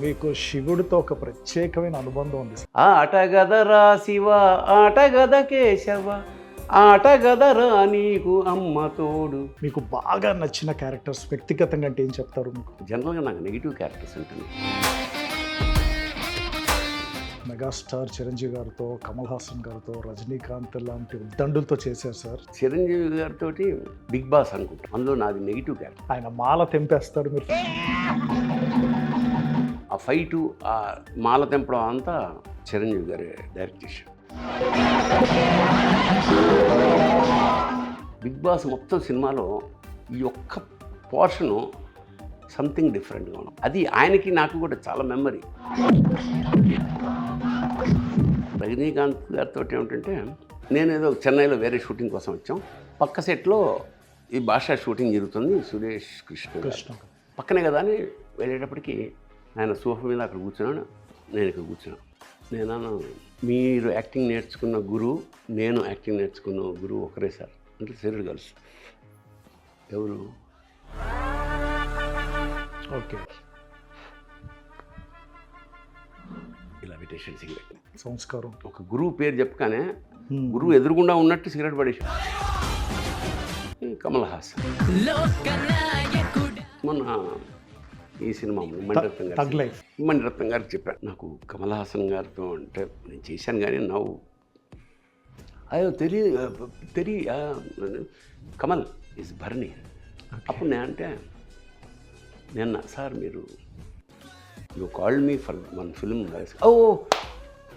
మీకు శివుడితో ఒక ప్రత్యేకమైన అనుబంధం ఉంది సార్. ఆటగదరా శివ ఆటగద కేశవ ఆటగదరా నీకు అమ్మ తోడు. మీకు బాగా నచ్చిన క్యారెక్టర్స్ వ్యక్తిగతంగా అంటే ఏం చెప్తారు మీకు? జనరల్గా నాకు నెగిటివ్ క్యారెక్టర్స్ ఉంటుంది. మెగాస్టార్ చిరంజీవి గారితో, కమల్ హాసన్ గారితో, రజనీకాంత్ లాంటి ఉద్దండులతో చేశారు సార్. చిరంజీవి గారితో బిగ్ బాస్ అనుకుంటా, అందులో నాది నెగిటివ్ క్యారెక్టర్. ఆయన మాల తెంపేస్తాడు మీరు. ఆ ఫైటు, ఆ మాల తెంపడం అంతా చిరంజీవి గారి డైరెక్ట్ చేశాడు. బిగ్ బాస్ మొత్తం సినిమాలో ఈ ఒక్క పోర్షను సంథింగ్ డిఫరెంట్గా ఉన్నాం. అది ఆయనకి నాకు కూడా చాలా మెమరీ. రజనీకాంత్ గారితో ఏమిటంటే, నేను ఏదో చెన్నైలో వేరే షూటింగ్ కోసం వచ్చాం. పక్క సెట్లో ఈ భాషా షూటింగ్ జరుగుతుంది. సురేష్ కృష్ణ పక్కనే కదా అని వెళ్ళేటప్పటికి ఆయన సోఫా మీద అక్కడ కూర్చున్నాను, నేను ఇక్కడ కూర్చున్నాను. నేను మీరు యాక్టింగ్ నేర్చుకున్న గురువు, నేను యాక్టింగ్ నేర్చుకున్న గురువు ఒకరే సార్ అంటే శరీర గర్ల్స్. ఎవరు? ఓకే, ఇలా పెట్టేసాడు సిగరెట్. సంస్కారం. ఒక గురువు పేరు చెప్పగానే గురువు ఎదురుగుండా ఉన్నట్టు సిగరెట్ పడేసాడు. కమల్ హాసన్ మొన్న ఈ సినిమా మణిరత్నం గారికి చెప్పాను, నాకు కమల్ హాసన్ గారితో అంటే నేను చేశాను కానీ నవ్వు అయ్యో కమల్ ఈజ్ భరణి. అప్పుడు నేను అంటే నిన్న సార్ మీరు you called me for one film. ఓ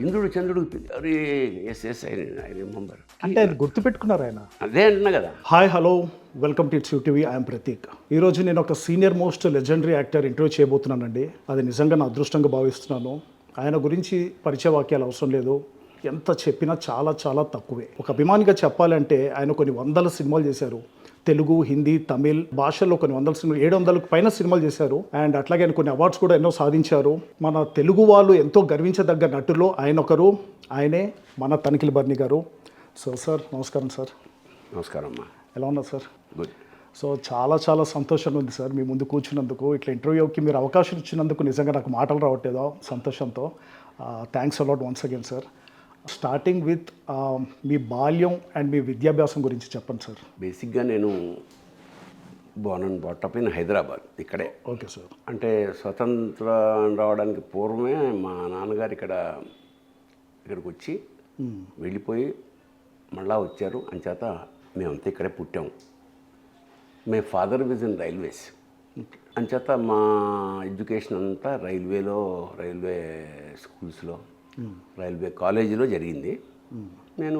ఇంద్రుడు చంద్రుడు, అరే ఎస్ ఐ రిమెంబర్. అంటే ఆయన గుర్తుపెట్టుకున్నారు ఆయన. అదే అంటున్నా కదా. Hi, hello, welcome to it's TV. I'm Prateek. ఈరోజు నేను ఒక senior most legendary actor interview చేయబోతున్నానండి. అది నిజంగా నా అదృష్టంగా భావిస్తున్నాను. ఆయన గురించి పరిచయ వాక్యాలు అవసరం లేదు, ఎంత చెప్పినా చాలా చాలా తక్కువే. ఒక అభిమానిగా చెప్పాలంటే ఆయన కొన్ని వందల సినిమాలు చేశారు. తెలుగు, హిందీ, తమిళ్ భాషల్లో కొన్ని వందల సినిమాలు, 700కు పైన సినిమాలు చేశారు. అండ్ అట్లాగే ఆయన కొన్ని అవార్డ్స్ కూడా ఎన్నో సాధించారు. మన తెలుగు వాళ్ళు ఎంతో గర్వించదగ్గ నటులో ఆయన ఒకరు. ఆయనే మన తనిఖీల్ బర్ని గారు. సో సార్, నమస్కారం సార్. నమస్కారం అమ్మా. ఎలా ఉన్నారు సార్? గుడ్. సో చాలా చాలా సంతోషంగా ఉంది సార్ మీ ముందు కూర్చున్నందుకు. ఇట్లా ఇంటర్వ్యూకి మీరు అవకాశం ఇచ్చినందుకు నిజంగా నాకు మాటలు రావట్లేదో సంతోషంతో. Thanks a lot once again sir. Starting with మీ బాల్యం అండ్ మీ విద్యాభ్యాసం గురించి చెప్పండి సార్. బేసిక్గా నేను born and brought up in Hyderabad, ఇక్కడే. Okay sir. అంటే స్వతంత్రం రావడానికి పూర్వమే మా నాన్నగారు ఇక్కడికి వచ్చి వెళ్ళిపోయి మళ్ళా వచ్చారు. అంచేత మేమంతా ఇక్కడే పుట్టాము. My father was in railways. అంచేత మా ఎడ్యుకేషన్ అంతా రైల్వే స్కూల్స్లో, రైల్వే కాలేజీలో జరిగింది. నేను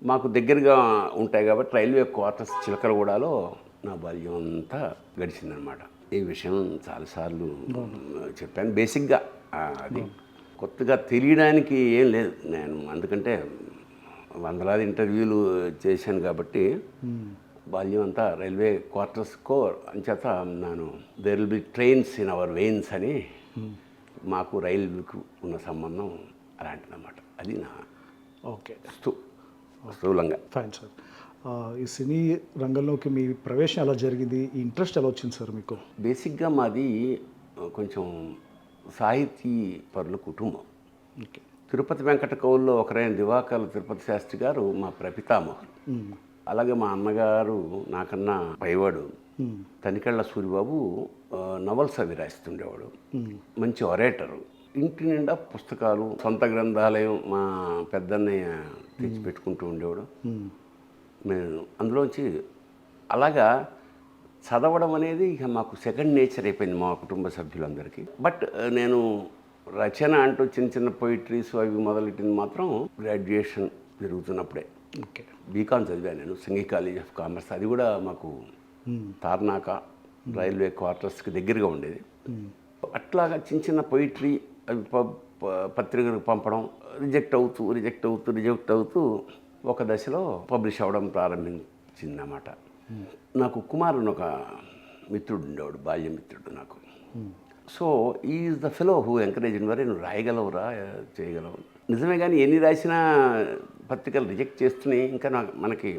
మాకు దగ్గరగా ఉంటాయి కాబట్టి రైల్వే క్వార్టర్స్ చిలకలగూడలో నా బాల్యం అంతా గడిచిందనమాట. ఈ విషయం చాలాసార్లు చెప్పాను. బేసిక్గా అది కొత్తగా తెలియడానికి ఏం లేదు. నేను అందుకంటే వందలాది ఇంటర్వ్యూలు చేశాను కాబట్టి బాల్యం అంతా రైల్వే క్వార్టర్స్కో అంచేత నేను there will be trains in our veins అని మాకు రైలుకు ఉన్న సంబంధం అలాంటిదన్నమాట. అది నా ఓకే స్థూలంగా. Fine sir. ఈ సినీ రంగంలోకి మీ ప్రవేశం ఎలా జరిగింది? ఈ ఇంట్రెస్ట్ ఎలా వచ్చింది సార్ మీకు? బేసిక్గా మాది కొంచెం సాహితీ పరుల కుటుంబం. ఓకే. తిరుపతి వెంకట కవుల్లో ఒకరైన దివాకర్ల తిరుపతి శాస్త్రి గారు మా ప్రపితామహులు. అలాగే మా అన్నగారు నాకన్నా పైవాడు తనికెళ్ళ సూరిబాబు నవల్స్ అవి రాస్తుండేవాడు. మంచి ఒరేటరు. ఇంటి నిండా పుస్తకాలు, సొంత గ్రంథాలయం మా పెద్దన్నయ్య తెచ్చి పెట్టుకుంటూ ఉండేవాడు. మేము అందులోంచి అలాగా చదవడం అనేది ఇక మాకు సెకండ్ నేచర్ అయిపోయింది మా కుటుంబ సభ్యులందరికీ. బట్ నేను రచన అంటూ చిన్న చిన్న పొయిట్రీస్ అవి మొదలెట్టింది మాత్రం గ్రాడ్యుయేషన్ జరుగుతున్నప్పుడే. ఓకే. బీకామ్ చదివాను నేను, సంఘీ కాలేజ్ ఆఫ్ కామర్స్. అది కూడా మాకు తార్నాక రైల్వే క్వార్టర్స్కి దగ్గరగా ఉండేది. అట్లాగా చిన్న చిన్న పొయిట్రీ అవి పత్రికలకు పంపడం, రిజెక్ట్ అవుతూ ఒక దశలో పబ్లిష్ అవ్వడం ప్రారంభించిందన్నమాట. నాకు కుమార్ అని ఒక మిత్రుడు ఉండేవాడు, బాల్యమిత్రుడు నాకు. So is the fellow who encourage వరే నువ్వు రాయగలవురా, చేయగలవు. నిజమే, కానీ ఎన్ని రాసినా పత్రికలు రిజెక్ట్ చేస్తున్నాయి ఇంకా మనకి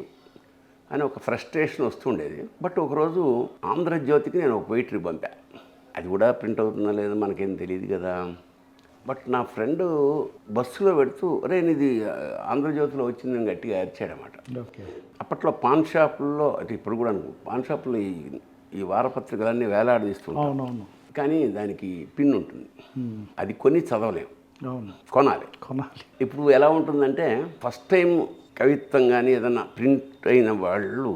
అని ఒక ఫ్రస్ట్రేషన్ వస్తుండేది. బట్ ఒకరోజు ఆంధ్రజ్యోతికి నేను ఒక పొయిటరీ పంపా. అది కూడా ప్రింట్ అవుతుందా లేదో మనకేం తెలియదు కదా. బట్ నా ఫ్రెండు బస్సులో పెడుతూ అరే ఇది ఆంధ్రజ్యోతిలో వచ్చిందని గట్టిగా అరిచాడనమాట. ఓకే. అప్పట్లో పాన్ షాపుల్లో, అంటే ఇప్పుడు కూడా పాన్ షాపుల్లో ఈ వారపత్రికలన్నీ వేలాడదీస్తుంటాం, అవునవును. కానీ దానికి పిన్ ఉంటుంది, అది కొని చదవలేము, అవును, కొనాలి. ఇప్పుడు ఎలా ఉంటుందంటే ఫస్ట్ టైం కవిత్వం కానీ ఏదన్నా ప్రింట్ అయిన వాళ్ళు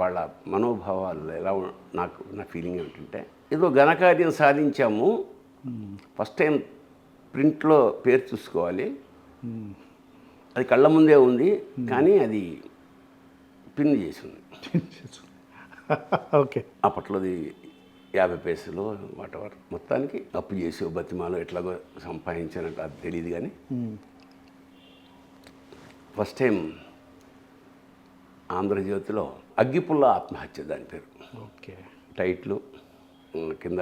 వాళ్ళ మనోభావాలు ఎలా నా ఫీలింగ్ ఏమిటంటే ఏదో ఘనకార్యం సాధించాము, ఫస్ట్ టైం ప్రింట్లో పేరు చూసుకోవాలి, అది కళ్ళ ముందే ఉంది కానీ అది పిన్ చేసి ఉంది. ఓకే. అప్పట్లోది 50 పైసలు వాటెవర్, మొత్తానికి అప్పు చేసి బతిమాలో ఎట్లాగో సంపాదించానంటే అది తెలియదు. కానీ ఫస్ట్ టైం ఆంధ్రజ్యోతిలో అగ్గిపుల్ల ఆత్మహత్య దాని పేరు. ఓకే. టైట్లు కింద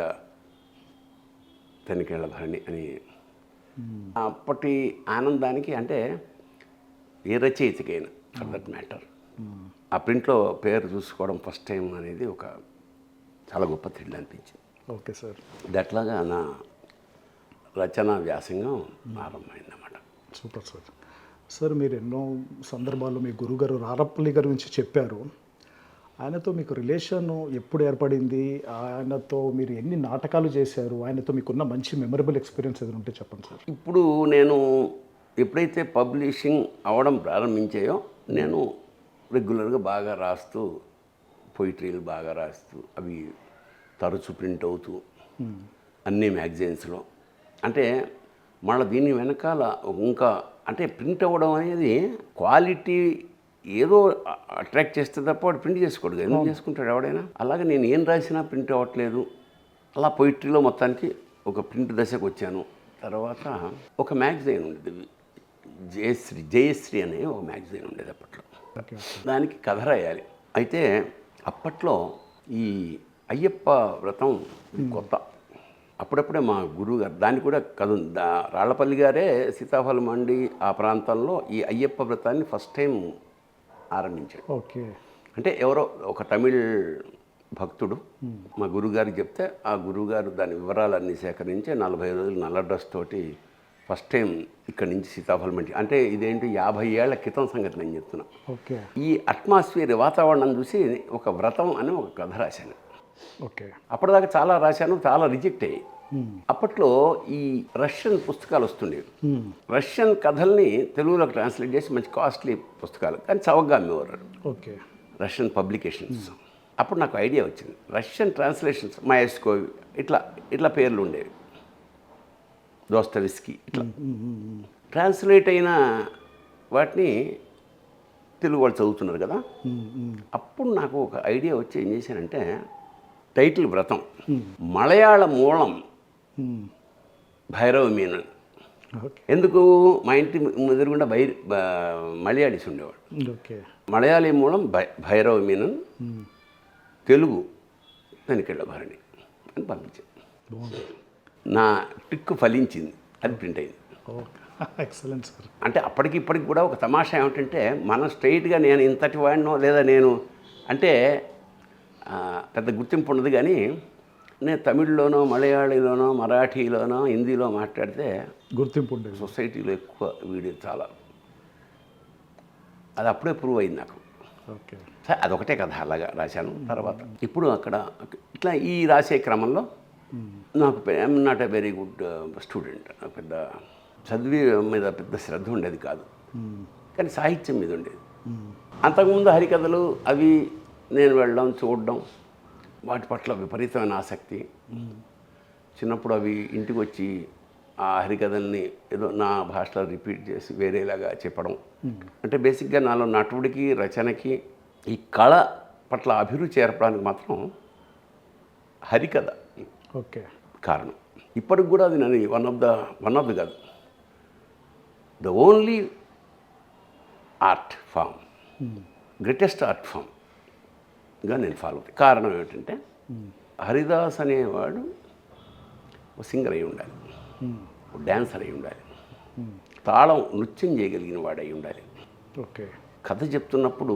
తనికేళ్ల భరణి అని. అప్పటి ఆనందానికి, అంటే ఏ రచయితకైనా ఫర్ దట్ మ్యాటర్, ఆ ప్రింట్లో పేరు చూసుకోవడం ఫస్ట్ టైం అనేది ఒక చాలా గొప్ప థ్రిల్ అనిపించింది. Okay sir. అట్లాగా నా రచనా వ్యాసంగం ఆరంభమైందన్నమాట. Super sir. సార్ మీరు ఎన్నో సందర్భాల్లో మీ గురుగారు రారప్పల్లి గారి గురించి చెప్పారు. ఆయనతో మీకు రిలేషన్ ఎప్పుడు ఏర్పడింది, ఆయనతో మీరు ఎన్ని నాటకాలు చేశారు, ఆయనతో మీకున్న మంచి మెమరబుల్ ఎక్స్పీరియన్స్ ఏదైనా ఉంటే చెప్పండి సార్. ఇప్పుడు నేను ఎప్పుడైతే పబ్లిషింగ్ అవ్వడం ప్రారంభించాయో నేను రెగ్యులర్గా బాగా రాస్తూ, పొయిట్రీలు బాగా రాస్తూ, అవి తరచు ప్రింట్ అవుతూ అన్ని మ్యాగజైన్స్లో. అంటే మళ్ళీ దీని వెనకాల ఇంకా, అంటే ప్రింట్ అవ్వడం అనేది క్వాలిటీ ఏదో అట్రాక్ట్ చేస్తే తప్ప వాడు ప్రింట్ చేసుకోడు, ఎందుకు చేసుకుంటాడు ఎవడైనా. అలాగే నేను ఏం రాసినా ప్రింట్ అవ్వట్లేదు. అలా పొయిట్రీలో మొత్తానికి ఒక ప్రింట్ దశకు వచ్చాను. తర్వాత ఒక మ్యాగజైన్ ఉండేది, జయశ్రీ అనే ఒక మ్యాగజైన్ ఉండేది అప్పట్లో. దానికి కథ రాయాలి. అయితే అప్పట్లో ఈ అయ్యప్ప వ్రతం కొత్త. అప్పుడప్పుడే మా గురువు గారు దాన్ని కూడా కథ రాళ్లపల్లి గారే సీతాఫలం మండి ఆ ప్రాంతంలో ఈ అయ్యప్ప వ్రతాన్ని ఫస్ట్ టైం ఆరంభించాడు. ఓకే. అంటే ఎవరో ఒక తమిళ్ భక్తుడు మా గురువుగారికి చెప్తే ఆ గురువుగారు దాని వివరాలన్నీ సేకరించి 40 రోజులు నల్ల డ్రెస్ తోటి ఫస్ట్ టైం ఇక్కడి నుంచి సీతాఫలం మండి, అంటే ఇదేంటి 50 ఏళ్ల క్రితం సంగతి నేను చెప్తున్నా. ఓకే. ఈ అట్మాస్ఫియర్ వాతావరణం చూసి ఒక వ్రతం అని ఒక కథ రాశాను. ఓకే. అప్పటిదాకా చాలా రాశాను, చాలా రిజెక్ట్ అయ్యాయి. అప్పట్లో ఈ రష్యన్ పుస్తకాలు వస్తుండేవి. రష్యన్ కథల్ని తెలుగులోకి ట్రాన్స్లేట్ చేసి మంచి కాస్ట్లీ పుస్తకాలు, కానీ చవకగా అమ్మేవారు. ఓకే. Russian publications. అప్పుడు నాకు ఐడియా వచ్చింది, రష్యన్ ట్రాన్స్లేషన్స్ మాయస్కోవి ఇట్లా పేర్లు ఉండేవి, దోస్తవిస్కీ ఇట్లా ట్రాన్స్లేట్ అయిన వాటిని తెలుగు వాళ్ళు చదువుతున్నారు కదా. అప్పుడు నాకు ఒక ఐడియా వచ్చి ఏం చేశానంటే, టైటిల్ వ్రతం, మలయాళ మూలం భైరవ మీనన్. ఎందుకు, మా ఇంటి ఎదురుగుండా మలయాళీస్ ఉండేవాడు. ఓకే. మలయాళీ మూలం భైరవ మీనన్, తెలుగు తనికెళ్ళ భరణి అని పంపించాను. నా ట్రిక్ ఫలించింది, అది ప్రింట్ అయింది. Excellent sir. అంటే అప్పటికి ఇప్పటికి కూడా ఒక తమాషా ఏమిటంటే, మనం స్ట్రైట్గా నేను ఇంతటి వాడినో లేదా నేను అంటే పెద్ద గుర్తింపు ఉండదు, కానీ నేను తమిళ్లోనో మలయాళీలోనో మరాఠీలోనో హిందీలో మాట్లాడితే గుర్తింపు ఉండేది. సొసైటీలో ఎక్కువ వీడియో చాలా, అది అప్పుడే ప్రూవ్ అయింది నాకు. ఓకే. సరే అదొకటే కథ అలాగా రాశాను. తర్వాత ఇప్పుడు అక్కడ ఇట్లా ఈ రాసే క్రమంలో నాకు I'm not a very good student. నాకు పెద్ద చదివి మీద పెద్ద శ్రద్ధ ఉండేది కాదు, కానీ సాహిత్యం మీద ఉండేది. అంతకుముందు హరికథలు అవి నేను వెళ్ళడం చూడడం, వాటి పట్ల విపరీతమైన ఆసక్తి. చిన్నప్పుడు అవి ఇంటికి వచ్చి ఆ హరికథల్ని ఏదో నా భాషలో రిపీట్ చేసి వేరేలాగా చెప్పడం. అంటే బేసిక్గా నాలో నటుడికి రచనకి ఈ కళ పట్ల అభిరుచి ఏర్పడానికి మాత్రం హరికథ ఓకే కారణం. ఇప్పటికి కూడా అది నన్ను వన్ ఆఫ్ ది కాదు, the only art form, greatest art ఫామ్గా నేను ఫాలో అవుతాను. కారణం ఏమిటంటే, హరిదాస్ అనేవాడు ఒక సింగర్ అయి ఉండాలి, ఒక డ్యాన్సర్ అయి ఉండాలి, తాళం నృత్యం చేయగలిగిన వాడు అయి ఉండాలి. ఓకే. కథ చెప్తున్నప్పుడు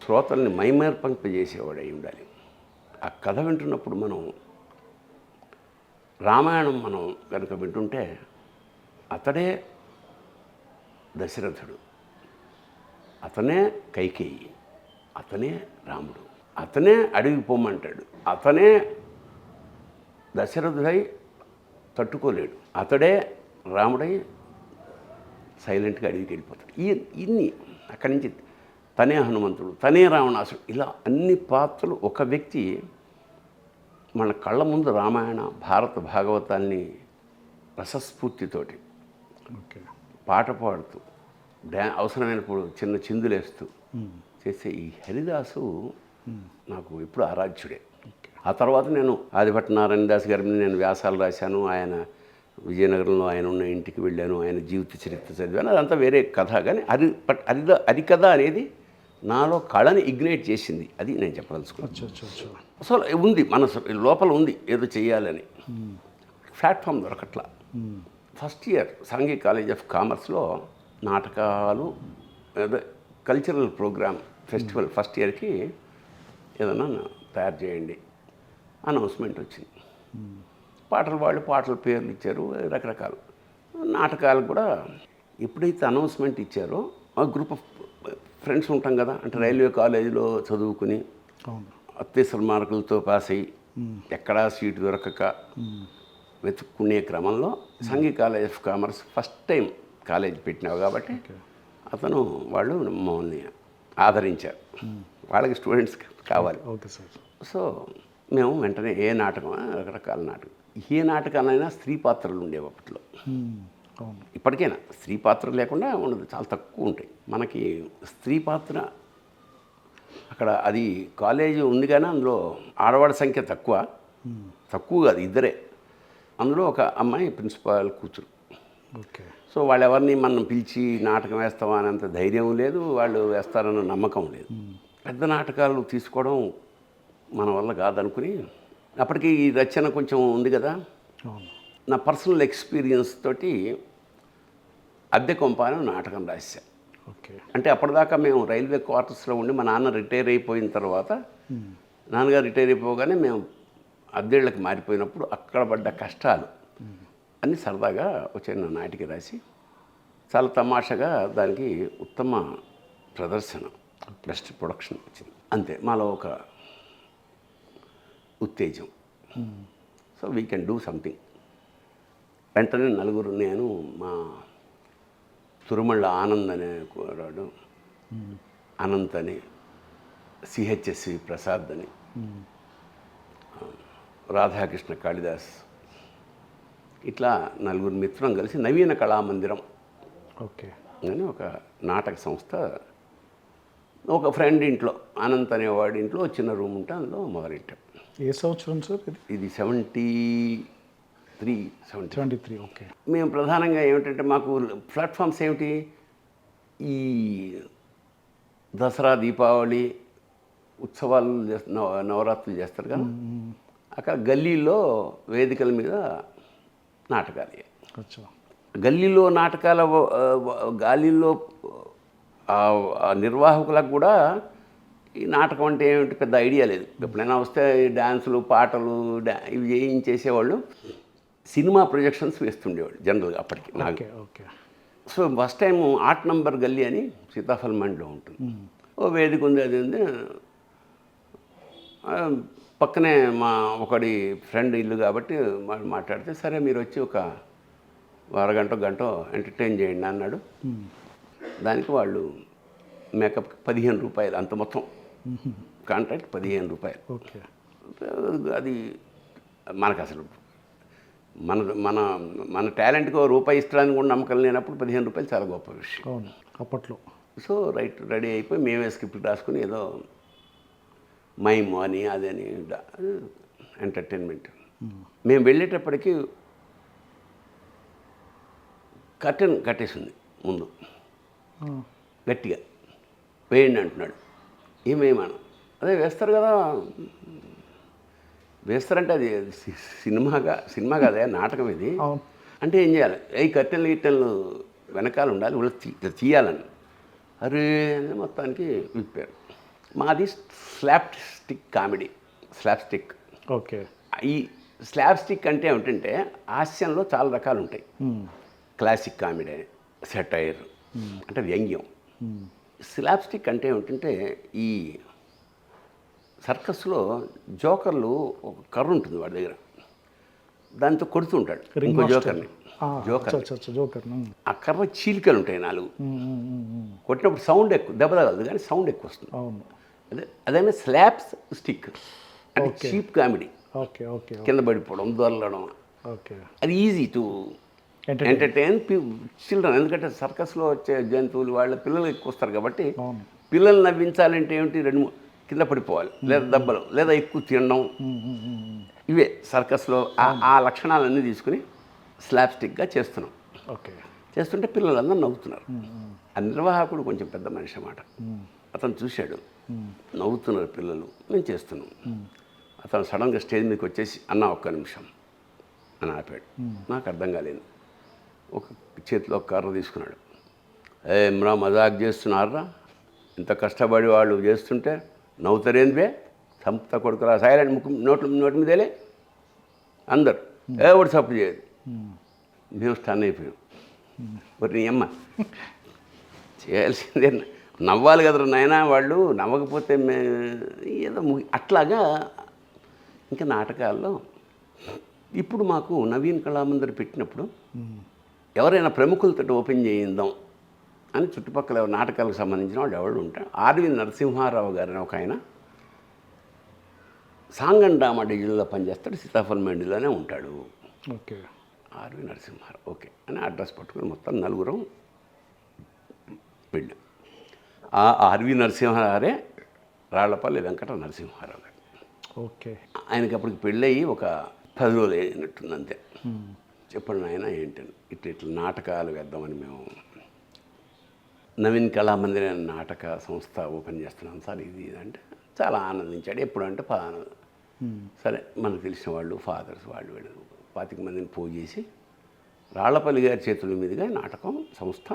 శ్రోతల్ని మైమర్పింపజేసేవాడు అయి ఉండాలి. ఆ కథ వింటున్నప్పుడు మనం రామాయణం మనం కనుక వింటుంటే అతడే దశరథుడు, అతనే కైకేయి, అతనే రాముడు, అతనే అడవికి పొమ్మంటాడు, అతనే దశరథుడై తట్టుకోలేడు, అతడే రాముడై సైలెంట్గా అడవికి వెళ్ళిపోతాడు. ఇన్ని అక్కడి నుంచి తనే హనుమంతుడు, తనే రావణాసుడు, ఇలా అన్ని పాత్రలు ఒక వ్యక్తి మన కళ్ళ ముందు రామాయణ భారత భాగవతాల్ని రసస్ఫూర్తితోటి ఓకే. పాట పాడుతూ అవసరమైనప్పుడు చిన్న చిందులేస్తూ చేసే ఈ హరిదాసు నాకు ఎప్పుడు ఆరాధ్యుడే. ఆ తర్వాత నేను ఆదిభట్ట నారాయణ దాస్ గారిని నేను వ్యాసాలు రాశాను, ఆయన విజయనగరంలో ఆయన ఉన్న ఇంటికి వెళ్ళాను, ఆయన జీవిత చరిత్ర చదివాను. అదంతా వేరే కథ. కానీ హరికథ అనేది నాలో కళని ఇగ్నైట్ చేసింది. అది నేను చెప్పదలుచుకున్నాను. అసలు ఉంది మన లోపల ఉంది ఏదో చెయ్యాలని. ప్లాట్ఫామ్ దొరకట్లా. ఫస్ట్ ఇయర్ సాంఘిక కాలేజ్ ఆఫ్ కామర్స్లో నాటకాలు కల్చరల్ ప్రోగ్రామ్ ఫెస్టివల్ ఫస్ట్ ఇయర్కి ఏదైనా తయారు చేయండి అనౌన్స్మెంట్ వచ్చింది. వాళ్ళు పాటల పేర్లు ఇచ్చారు, రకరకాలు నాటకాలు కూడా. ఎప్పుడైతే అనౌన్స్మెంట్ ఇచ్చారో ఆ గ్రూప్ ఆఫ్ ఫ్రెండ్స్ ఉంటాం కదా, అంటే రైల్వే కాలేజీలో చదువుకుని అత్యవసర మార్కులతో పాస్ అయ్యి ఎక్కడా సీటు దొరకక వెతుక్కునే క్రమంలో Sanghi college of commerce first time college పెట్టినావు కాబట్టి వాళ్ళు మమ్మల్ని ఆదరించారు. వాళ్ళకి స్టూడెంట్స్ కావాలి. Okay sir. సో మేము వెంటనే ఏ నాటకం, రకరకాల నాటకం, ఏ నాటకాలైనా స్త్రీ పాత్రలు ఉండేవి అప్పట్లో. ఇప్పటికైనా స్త్రీ పాత్ర లేకుండా ఉండదు, చాలా తక్కువ ఉంటాయి. మనకి స్త్రీ పాత్ర అక్కడ అది కాలేజీ ఉంది కానీ అందులో ఆడవాళ్ళ సంఖ్య తక్కువ కాదు, ఇద్దరే. అందులో ఒక అమ్మాయి ప్రిన్సిపాల్ కూతురు. ఓకే. సో వాళ్ళెవరిని మనం పిలిచి నాటకం వేస్తామా అనేంత ధైర్యం లేదు, వాళ్ళు వేస్తారన్న నమ్మకం లేదు. పెద్ద నాటకాలు తీసుకోవడం మన వల్ల కాదనుకుని, అప్పటికి ఈ రచన కొంచెం ఉంది కదా, నా పర్సనల్ ఎక్స్పీరియన్స్ తోటి అద్దె కొంప అని నాటకం రాశా. ఓకే. అంటే అప్పటిదాకా మేము రైల్వే క్వార్టర్స్లో ఉండి మా నాన్న రిటైర్ అయిపోయిన తర్వాత, నాన్నగారు రిటైర్ అయిపోగానే మేము అద్దెళ్ళకి మారిపోయినప్పుడు అక్కడ పడ్డ కష్టాలు అన్నీ సరదాగా వచ్చే నా నాటికి రాసి చాలా తమాషగా దానికి ఉత్తమ ప్రదర్శన, బెస్ట్ ప్రొడక్షన్ వచ్చింది. అంతే, మాలో ఒక ఉత్తేజం. So we can do something. వెంటనే నలుగురు, నేను, మా తురుమళ్ళ ఆనంద్ అనే కుర్రాడు, అనంత్ అని, సిహెచ్ఎస్వి ప్రసాద్ అని, రాధాకృష్ణ కాళిదాస్, ఇట్లా నలుగురు మిత్రం కలిసి నవీన కళామందిరం ఓకే అని ఒక నాటక సంస్థ, ఒక ఫ్రెండ్ ఇంట్లో, అనంత్ అనేవాడి ఇంట్లో చిన్న రూమ్ ఉంటే అందులో మొదలెట్టాం. ఏ సంవత్సరం సార్ ఇది 73. ఓకే. మేము ప్రధానంగా ఏమిటంటే మాకు ప్లాట్ఫామ్స్ ఏమిటి, ఈ దసరా, దీపావళి ఉత్సవాలు నవరాత్రులు చేస్తారు కదా, అక్కడ గల్లీలో వేదికల మీద నాటకాలు. గల్లీలో నాటకాల గాలిలో నిర్వాహకులకు కూడా ఈ నాటకం అంటే ఏమిటి పెద్ద ఐడియా లేదు. ఎప్పుడైనా వస్తే డ్యాన్సులు, పాటలు ఇవి చేయించేసేవాళ్ళు. సినిమా ప్రొజెక్షన్స్ వేస్తుండేవాళ్ళు జనరల్గా అప్పటికి నాకు. Okay. So first time 8 number గల్లీ అని సీతాఫల్ మండిలో ఉంటుంది. ఓ వేదిక ఉంది, అది ఉంది. పక్కనే మా ఒకడి ఫ్రెండ్ ఇల్లు కాబట్టి మాట్లాడితే, సరే మీరు వచ్చి ఒక అరగంట గంట ఎంటర్టైన్ చేయండి అన్నాడు. దానికి వాళ్ళు మేకప్కి 15 రూపాయలు, అంత మొత్తం కాంట్రాక్ట్ 15 రూపాయలు. ఓకే. అది మనకు అసలు మన మన మన టాలెంట్కి రూపాయి ఇష్టడానికి కూడా నమ్మకం లేనప్పుడు 15 రూపాయలు చాలా గొప్ప విషయం అప్పట్లో. సో రెడీ అయిపోయి మేమే స్క్రిప్ట్ రాసుకుని ఏదో మైమ్ అని అదని ఎంటర్టైన్మెంట్. మేము వెళ్ళేటప్పటికి కర్టెన్ కట్టేసింది ముందు, గట్టిగా వేయండి అంటున్నాడు. ఏమేమన్నా అదే వేస్తారు కదా, వేస్తారంటే అది సినిమా కాదా, నాటకం ఇది. అంటే ఏం చేయాలి, ఈ కట్టెలు వెనకాల ఉండాలి, వాళ్ళు తీయాలని. అరే మొత్తానికి విప్పారు. మాది slapstick comedy, slapstick. Okay. Slapstick అంటే ఏమిటంటే హాస్యంలో చాలా రకాలు ఉంటాయి. క్లాసిక్ కామెడీ, సెటైర్ అంటే వ్యంగ్యం. స్లాబ్ స్టిక్ అంటే ఏమిటంటే ఈ సర్కస్లో జోకర్లు ఒక కర్ర ఉంటుంది వాడి దగ్గర, దాంతో కొడుతూ ఉంటాడు ఇంకో జోకర్ని. జోకర్ ఆ కర్ర చీలికలు ఉంటాయి 4. కొట్టినప్పుడు సౌండ్ ఎక్కువ, దెబ్బ తగలదు కానీ సౌండ్ ఎక్కువ వస్తుంది. అవును. అదే స్లాబ్ స్టిక్ అంటే చీప్ కామెడీ, ఓకే ఓకే కింద పడిపోవడం, దొరలడం. ఓకే. అది ఈజీ టు ఎంటర్టైన్ చిల్డ్రన్. ఎందుకంటే సర్కస్లో వచ్చే జంతువులు వాళ్ళ పిల్లలు ఎక్కువ వస్తారు కాబట్టి అవును. పిల్లలు నవ్వించాలంటే ఏమిటి, 2 కింద పడిపోవాలి, లేదా దెబ్బలు, లేదా ఎక్కువ తినడం. ఇవే సర్కస్లో ఆ లక్షణాలన్నీ తీసుకుని స్లాబ్ స్టిక్గా చేస్తున్నాం. ఓకే. చేస్తుంటే పిల్లలందరూ నవ్వుతున్నారు. ఆ నిర్వాహకుడు కొంచెం పెద్ద మనిషి అన్నమాట. అతను చూశాడు, నవ్వుతున్నారు పిల్లలు, మేము చేస్తున్నాం. అతను సడన్గా స్టేజ్ మీదకి వచ్చేసి అన్న ఒక్క నిమిషం అని ఆపాడు. నాకు అర్థం కాలేదు. ఒక చేతిలో ఒక కర్ర తీసుకున్నాడు. ఏమ్రా మజాక్ చేస్తున్నారా, ఇంత కష్టపడి వాళ్ళు చేస్తుంటే నవ్వుతారేందే, సంపత కొడుకురా, సైలెంట్, నోటి మీదేలే అందరు ఎవడు సప్పు చేయదు. మేము స్టన్ అయిపోయాం. మరి నీ అమ్మ చేయాల్సిందే, నవ్వాలి కదరా నాయన, వాళ్ళు నవ్వకపోతే ఏదో అట్లాగా. ఇంకా నాటకాల్లో ఇప్పుడు మాకు నవీన్ కళామందిర్ పెట్టినప్పుడు ఎవరైనా ప్రముఖులతో ఓపెన్ చేయిందాం అని చుట్టుపక్కల నాటకాలకు సంబంధించిన వాళ్ళు ఎవరు ఉంటారు. ఆర్వి నరసింహారావు గారిని ఒక ఆయన సాంగండామ డివిజన్లో పనిచేస్తాడు, సీతాఫల్ మండిలోనే ఉంటాడు. ఓకే. ఆర్వి నరసింహారావు ఓకే అని అడ్రస్ పట్టుకుని మొత్తం 4 వెళ్ళాం. ఆ ఆర్వి నరసింహారావే రాళ్లపల్లి వెంకట నరసింహారావు గారు. ఓకే. ఆయనకి అప్పటికి పెళ్ళయి ఒక 10 రోజులు అయినట్టుంది అంతే. చెప్పండి ఆయన ఏంటని, ఇట్లా నాటకాలు వేద్దామని మేము నవీన్ కళామందిర్ అనే నాటక సంస్థ ఓపెన్ చేస్తున్నాం సార్, ఇది అంటే చాలా ఆనందించాడు. ఎప్పుడంటే సరే మనకు తెలిసిన వాళ్ళు ఫాదర్స్ వాళ్ళు 25 మందిని పోగు చేసి రాళ్లపల్లి గారి చేతుల మీదుగా నాటకం సంస్థ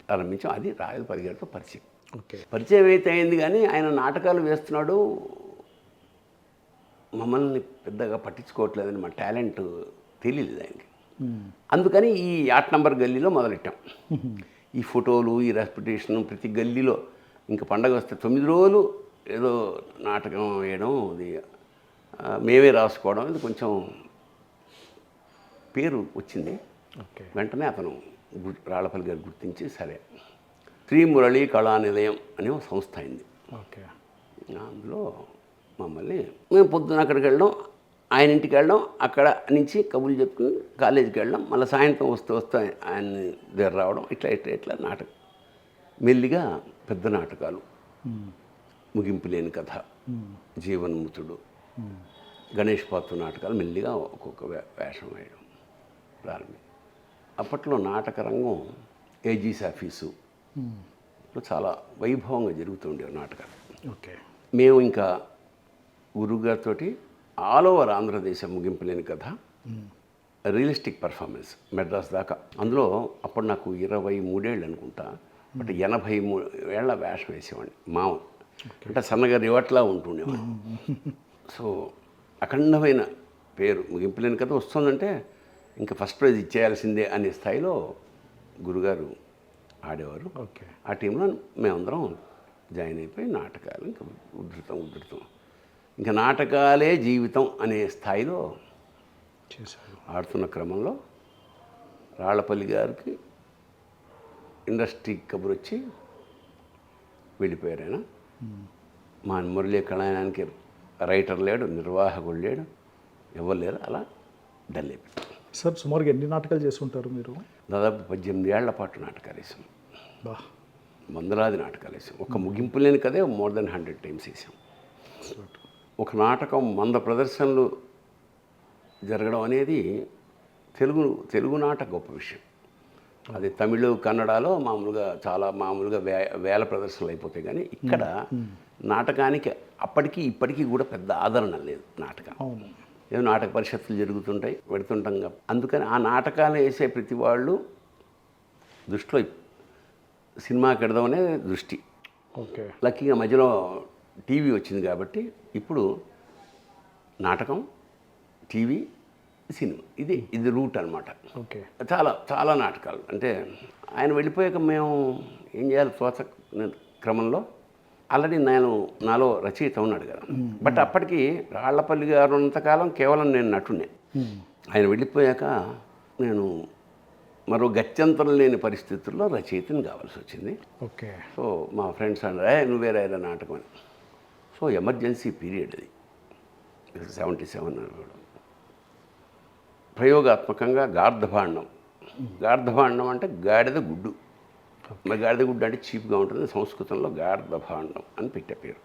ప్రారంభించాం. అది రాళ్లపల్లి గారితో పరిచయం. ఓకే. పరిచయం అయితే అయింది కానీ ఆయన నాటకాలు వేస్తున్నాడు, మమ్మల్ని పెద్దగా పట్టించుకోవట్లేదని మా టాలెంట్ తెలియలేదు ఆయనకి. అందుకని ఈ 8 నంబర్ గల్లీలో మొదలెట్టాం. ఈ ఫోటోలు, ఈ రెప్యుటేషన్, ప్రతి గల్లీలో ఇంకా పండగ వస్తే 9 రోజులు ఏదో నాటకం వేయడం, అది మేమే రాసుకోవడం, ఇది కొంచెం పేరు వచ్చింది. ఓకే. వెంటనే అతను రాళ్లపల్లి గారు గుర్తించి సరే శ్రీ మురళీ కళానిలయం అనే ఒక సంస్థ అయింది. ఓకే. అందులో మమ్మల్ని మేము పొద్దున అక్కడికి వెళ్ళడం, ఆయన ఇంటికి వెళ్ళడం, అక్కడ నుంచి కబుర్లు చెప్పుకుని కాలేజీకి వెళ్ళడం, మళ్ళీ సాయంత్రం వస్తూ ఆయన్ని దగ్గర రావడం, ఇట్లా నాటకం. మెల్లిగా పెద్ద నాటకాలు, ముగింపు లేని కథ, జీవన్ముతుడు, గణేష్ పాత్ర నాటకాలు మెల్లిగా ఒక్కొక్క వేషం వేయడం ప్రారంభం. అప్పట్లో నాటక రంగం ఏజీస్ ఆఫీసు చాలా వైభవంగా జరుగుతుండేవి నాటకాలు. ఓకే. మేము ఇంకా గురుగారితో ఆల్ ఓవర్ ఆంధ్రదేశం ముగింపు లేని కథ, రియలిస్టిక్ పర్ఫార్మెన్స్ మెడ్రాస్ దాకా. అందులో అప్పుడు నాకు 23 ఏళ్ళు అనుకుంటా, బట్ 83 ఏళ్ల వేషం వేసేవాడిని. మామ అంటే సన్నగా రివట్లా ఉంటుండేవాడిని. సో అఖండమైన పేరు, ముగింపు లేని కథ వస్తుందంటే ఇంకా ఫస్ట్ ప్రైజ్ ఇచ్చేయాల్సిందే అనే స్థాయిలో గురుగారు ఆడేవారు. ఓకే. ఆ టీంలో మేమందరం జాయిన్ అయిపోయి నాటకాలు ఇంకా ఉధృతం ఇంకా నాటకాలే జీవితం అనే స్థాయిలో చేశారు. ఆడుతున్న క్రమంలో రాళ్లపల్లి గారికి ఇండస్ట్రీ కబురు వచ్చి వెళ్ళిపోయారు. ఆయన మా మురళీ కళాయానికి రైటర్ లేడు, నిర్వాహకుడు లేడు, ఎవరు లేరు. అలా డల్ అయిపోయారు. సార్ సుమారుగా ఎన్ని నాటకాలు చేసి ఉంటారు మీరు? దాదాపు 18 ఏళ్ల పాటు నాటకాలు వేసాం. బా, వందలాది నాటకాలు వేసాం. ఒక ముగింపు లేని కదే మోర్ దెన్ 100 టైమ్స్ వేసాం. ఒక నాటకం 100 ప్రదర్శనలు జరగడం అనేది తెలుగు నాటక గొప్ప విషయం. అది తమిళ, కన్నడలో మామూలుగా వేల ప్రదర్శనలు అయిపోతాయి. కానీ ఇక్కడ నాటకానికి అప్పటికి ఇప్పటికీ కూడా పెద్ద ఆదరణ లేదు. నాటకం ఏదో నాటక పరిషత్తులు జరుగుతుంటాయి, పెడుతుంటాం. అందుకని ఆ నాటకాలు వేసే ప్రతి వాళ్ళు దృష్టిలో సినిమాకి వెడదామనే దృష్టి. ఓకే. లక్కీగా మధ్యలో టీవీ వచ్చింది కాబట్టి ఇప్పుడు నాటకం, టీవీ, సినిమా, ఇది రూట్ అనమాట. ఓకే. చాలా చాలా నాటకాలు. అంటే ఆయన వెళ్ళిపోయాక మేము ఏం చేయాలి క్రమంలో ఆల్రెడీ నాలో రచయిత ఉన్నాడు కదా. బట్ అప్పటికి రాళ్లపల్లి గారు ఉన్నంతకాలం కేవలం నేను నటునే. ఆయన వెళ్ళిపోయాక నేను మరో గత్యంతరం లేని పరిస్థితుల్లో రచయితని కావాల్సి వచ్చింది. ఓకే. సో మా ఫ్రెండ్స్ అన్నారు, నువ్వే రాయరా నాటకం అని. సో ఎమర్జెన్సీ పీరియడ్ అది 77 కూడా. ప్రయోగాత్మకంగా గార్ధభాండం అంటే గాడిద గుడ్డు. మరి గాడిద గుడ్డు అంటే చీప్గా ఉంటుంది, సంస్కృతంలో గార్ధభాండం అని పెట్టే పేరు.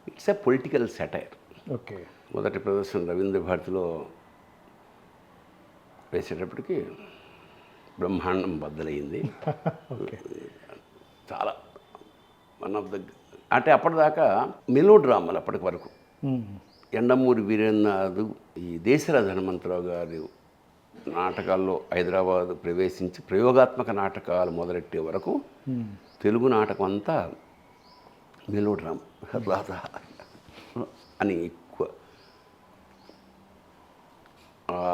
It's a political satire. Okay. మొదటి ప్రదర్శన రవీంద్ర భారతిలో వేసేటప్పటికి బ్రహ్మాండం బద్దలైంది. చాలా వన్ ఆఫ్ ద, అంటే అప్పటిదాకా మెలో డ్రామాలు అప్పటి వరకు ఎండమూరి వీరేంద్రనాథ్, ఈ దేశరాజ హనుమంతరావు గారు నాటకాల్లో హైదరాబాద్ ప్రవేశించి ప్రయోగాత్మక నాటకాలు మొదలెట్టే వరకు తెలుగు నాటకం అంతా మెలో డ్రామా రాధా అని ఎక్కువ.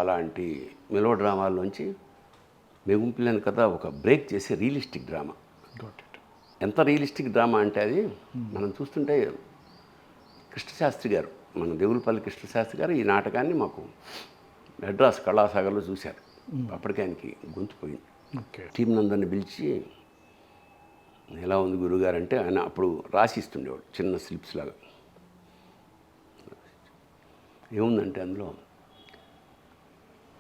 అలాంటి మెలో డ్రామాల్లోంచి మెగుంపిల్లని కథ ఒక బ్రేక్ చేసి రియలిస్టిక్ డ్రామా. ఎంత రియలిస్టిక్ డ్రామా అంటే అది మనం చూస్తుంటే కృష్ణశాస్త్రి గారు, మన దేవులపల్లి కృష్ణశాస్త్రి గారు ఈ నాటకాన్ని మాకు మెడ్రాస్ కళాసాగర్లో చూశారు. అప్పటికే ఆయనకి గొంతు పోయింది. టీం అందరిని పిలిచి ఎలా ఉంది గురుగారు అంటే ఆయన అప్పుడు రాసిస్తుండేవాడు చిన్న స్లిప్స్ లాగా. ఏముందంటే అందులో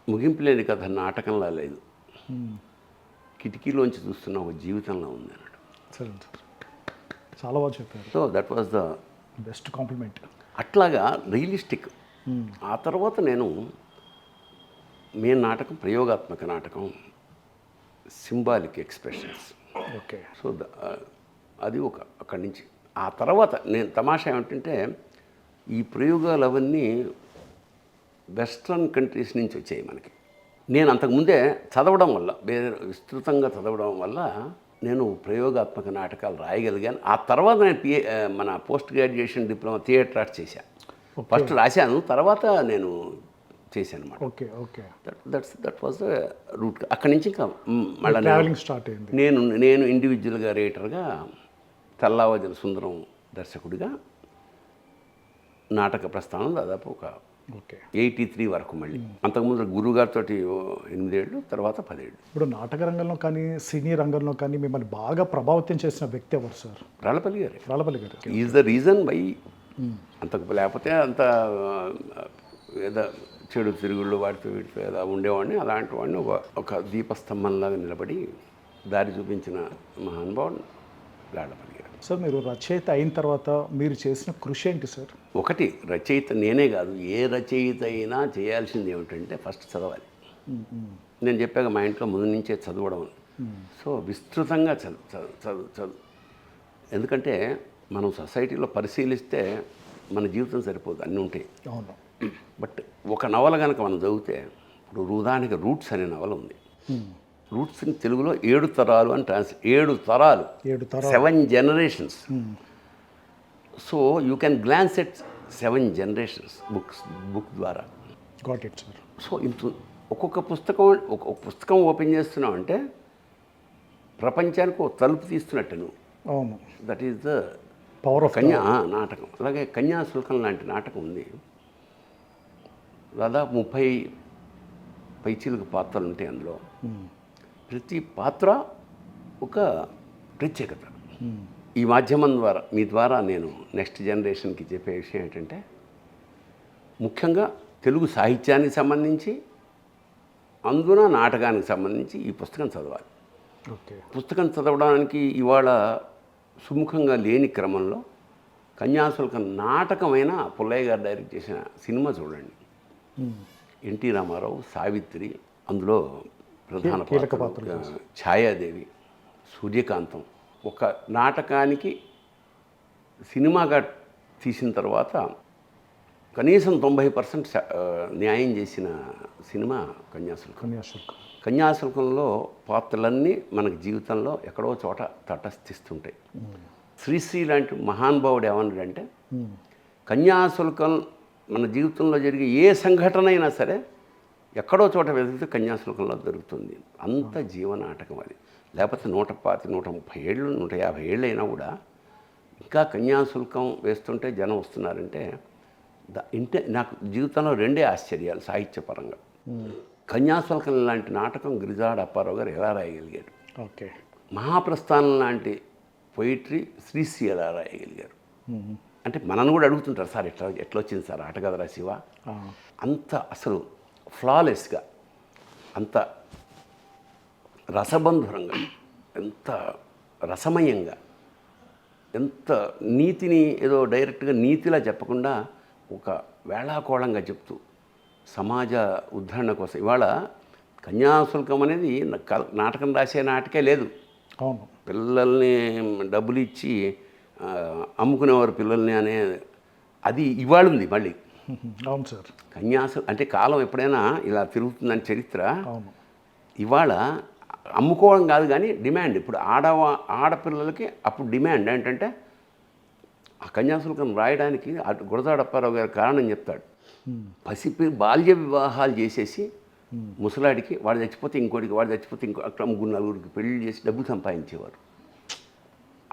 ముగింపు లేని కథ నాటకంలా లేదు, కిటికీలోంచి చూస్తున్న ఒక జీవితంలో ఉంది అన్నాడు. చాలా బాగా చెప్పారు. So that was the best compliment. అట్లాగా రియలిస్టిక్. ఆ తర్వాత నేను మెయిన్ నాటకం ప్రయోగాత్మక నాటకం, సింబాలిక్ ఎక్స్ప్రెషన్స్. ఓకే. సో అది అక్కడి నుంచి ఆ తర్వాత నేను తమాషా ఏమిటంటే ఈ ప్రయోగాలు అవన్నీ వెస్ట్రన్ కంట్రీస్ నుంచి వచ్చాయి మనకి. నేను అంతకుముందే చదవడం వల్ల, విస్తృతంగా చదవడం వల్ల నేను ప్రయోగాత్మక నాటకాలు రాయగలిగాను. ఆ తర్వాత నేను మన post graduation diploma theatre arts చేశాను. ఫస్ట్ రాశాను, తర్వాత నేను చేశాను అన్నమాట. Okay. Okay. That was the route. అక్కడి నుంచి ఇంకా మళ్ళీ ట్రావెలింగ్ స్టార్ట్ అయింది. నేను ఇండివిజువల్గా రైటర్గా, తెల్లావజల సుందరం దర్శకుడిగా నాటక ప్రస్థానం దాదాపు ఒక 83 వరకు. మళ్ళీ అంతకుముందు గురువుగారితో 8 ఏళ్ళు, తర్వాత 10 ఏళ్ళు. ఇప్పుడు నాటక రంగంలో కానీ సినీ రంగంలో కానీ మిమ్మల్ని బాగా ప్రభావితం చేసిన వ్యక్తి ఎవరు సార్? రాళ్లపల్లి గారు. రాళ్లపల్లి గారు ఈజ్ ద రీజన్ వై. అంతకు లేకపోతే అంత ఏదో చెడు తిరుగుళ్ళు వాటితో వీటితో ఏదో ఉండేవాడిని. అలాంటి వాడిని ఒక దీపస్తంభంలాగా నిలబడి దారి చూపించిన మహానుభావుడు రాళ్లపల్లి గారు. సార్, మీరు రచయిత అయిన తర్వాత మీరు చేసిన కృషి ఏంటి సార్? ఒకటి, రచయిత నేనే కాదు, ఏ రచయిత అయినా చేయాల్సింది ఏమిటంటే ఫస్ట్ చదవాలి. నేను చెప్పాక మా ఇంట్లో ముందు నుంచే చదవడం. సో విస్తృతంగా చదువు. ఎందుకంటే మనం సొసైటీలో పరిశీలిస్తే మన జీవితం సరిపోదు, అన్నీ ఉంటాయి. అవును. బట్ ఒక నవల కనుక మనం చదివితే, ఇప్పుడు ఉదాహరణకి రూట్స్ అనే నవల ఉంది. రూట్స్ని తెలుగులో 7 తరాలు అని 7 తరాలు, 7 generations. So you can glance at 7 generations book ద్వారా. Got it sir. సో ఒక్కొక్క పుస్తకం ఓపెన్ చేస్తున్నావు అంటే ప్రపంచానికి ఒక తలుపు తీస్తున్నట్టు నువ్వు. అవును. That is the power of కన్యా నాటకం. అలాగే కన్యాశుల్కం లాంటి నాటకం ఉంది. దాదాపు 30 పైచీలకు పాత్రలు ఉంటాయి అందులో. ప్రతి పాత్ర ఒక ప్రత్యేకత. ఈ మాధ్యమం ద్వారా, మీ ద్వారా నేను నెక్స్ట్ జనరేషన్కి చెప్పే విషయం ఏంటంటే, ముఖ్యంగా తెలుగు సాహిత్యానికి సంబంధించి, అందున నాటకానికి సంబంధించి ఈ పుస్తకం చదవాలి. పుస్తకం చదవడానికి ఇవాళ సుముఖంగా లేని క్రమంలో కన్యాశుల్కం నాటకమైన పుల్లయ్య గారు డైరెక్ట్ చేసిన సినిమా చూడండి. ఎన్టీ రామారావు, సావిత్రి, అందులో ప్రధాన పాత్ర ఛాయాదేవి, సూర్యకాంతం. ఒక నాటకానికి సినిమాగా తీసిన తర్వాత కనీసం 90% న్యాయం చేసిన సినిమా కన్యాశుల్కం. కన్యాశుల్కంలో పాత్రలన్నీ మనకి జీవితంలో ఎక్కడో చోట తటస్థిస్తుంటాయి. శ్రీశ్రీ లాంటి మహానుభావుడు ఏమన్నాడంటే, కన్యాశుల్కం మన జీవితంలో జరిగే ఏ సంఘటన అయినా సరే ఎక్కడో చోట వెతికితే కన్యాశుల్కంలో దొరుకుతుంది. అంత జీవనాటకం అది. లేకపోతే 125, 130 ఏళ్ళు, 150 ఏళ్ళు అయినా కూడా ఇంకా కన్యాశుల్కం వేస్తుంటే జనం వస్తున్నారంటే నాకు జీవితంలో రెండే ఆశ్చర్యాలు సాహిత్యపరంగా. కన్యాశుల్కం లాంటి నాటకం గిరిజాడ అప్పారావు గారు ఎలా రాయగలిగారు, ఓకే, మహాప్రస్థానం లాంటి పొయిట్రీ శ్రీశ్రీ ఎలా రాయగలిగారు అంటే మనల్ని కూడా అడుగుతుంటారు, సార్ ఎట్లా వచ్చింది సార్ ఆట కదరా శివ. అంత అసలు ఫ్లాలెస్గా, అంత రసబంధురంగా, ఎంత రసమయంగా, ఎంత నీతిని ఏదో డైరెక్ట్గా నీతిలా చెప్పకుండా ఒక వేళాకోళంగా చెప్తూ సమాజ ఉద్ధరణ కోసం. ఇవాళ కన్యాశుల్కం అనేది నాటకం రాసే నాటకే లేదు. అవును, పిల్లల్ని డబ్బులు ఇచ్చి అమ్ముకునేవారు పిల్లల్ని అనే అది ఇవాళ ఉంది మళ్ళీ. అవును సార్, అంటే కాలం ఎప్పుడైనా ఇలా తిరుగుతుందని చరిత్ర. అవును, ఇవాళ అమ్ముకోవడం కాదు కానీ డిమాండ్. ఇప్పుడు ఆడపిల్లలకి అప్పుడు డిమాండ్ ఏంటంటే ఆ కన్యాశుల్కం రాయడానికి గురజాడ అప్పారావు గారి కారణం చెప్తాడు. బాల్య వివాహాలు చేసేసి ముసలాడికి వాడు చచ్చిపోతే ఇంకోటికి, వాడు చచ్చిపోతే అక్కడ 3-4 పెళ్లి చేసి డబ్బులు సంపాదించేవారు.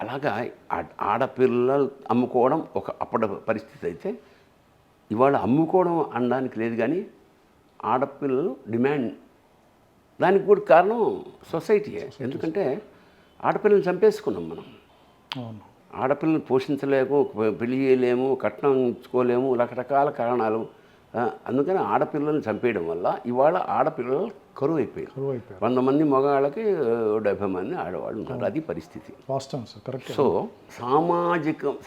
అలాగా ఆడపిల్లలు అమ్ముకోవడం ఒక అప్పటి పరిస్థితి అయితే, ఇవాళ అమ్ముకోవడం అనడానికి లేదు కానీ ఆడపిల్లలు డిమాండ్. దానికి కూడా కారణం సొసైటీయే. ఎందుకంటే ఆడపిల్లల్ని చంపేసుకున్నాం మనం. అవును, ఆడపిల్లల్ని పోషించలేము, పెళ్లి చేయలేము, కట్నం ఇచ్చుకోలేము, రకరకాల కారణాలు. అందుకని ఆడపిల్లల్ని చంపేయడం వల్ల ఇవాళ ఆడపిల్లలు కరువు అయిపోయారు. 100 మంది మగవాళ్ళకి 70 మంది ఆడవాళ్ళు ఉన్నారు. అది పరిస్థితి. సో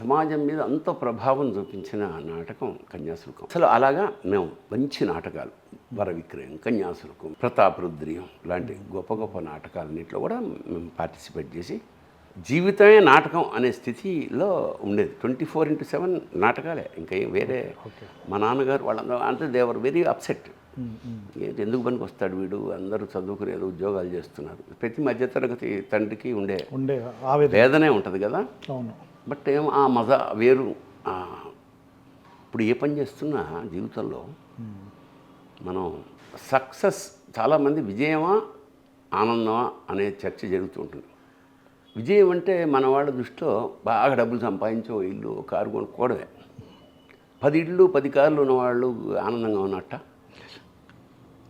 సమాజం మీద అంత ప్రభావం చూపించిన నాటకం కన్యాశుల్కం. అసలు అలాగా మేము మంచి నాటకాలు, వరవిక్రయం, కన్యాశుల్కం, ప్రతాపరుద్రియం లాంటి గొప్ప గొప్ప నాటకాలన్నింటిలో కూడా మేము పార్టిసిపేట్ చేసి జీవితమే నాటకం అనే స్థితిలో ఉండేది. 24/7 నాటకాలే, ఇంకా వేరే. మా నాన్నగారు వాళ్ళందరూ అంటే దేవర్ వెరీ అప్సెట్. ఎందుకు పనికి వస్తాడు వీడు, అందరూ చదువుకునేది, ఉద్యోగాలు చేస్తున్నారు. ప్రతి మధ్యతరగతి తండ్రికి ఉండే వేదనే ఉంటుంది కదా. బట్ ఏమో ఆ మజా వేరు. ఇప్పుడు ఏ పని చేస్తున్నా జీవితంలో మనం సక్సెస్, చాలామంది విజయమా ఆనందమా అనే చర్చ జరుగుతూ ఉంటుంది. విజయం అంటే మన వాళ్ళ దృష్టిలో బాగా డబ్బులు సంపాదించో ఇల్లు, కారు కొనుక్కోవడమే. 10 ఇళ్ళు 10 కార్లు ఉన్నవాళ్ళు ఆనందంగా ఉన్నట్ట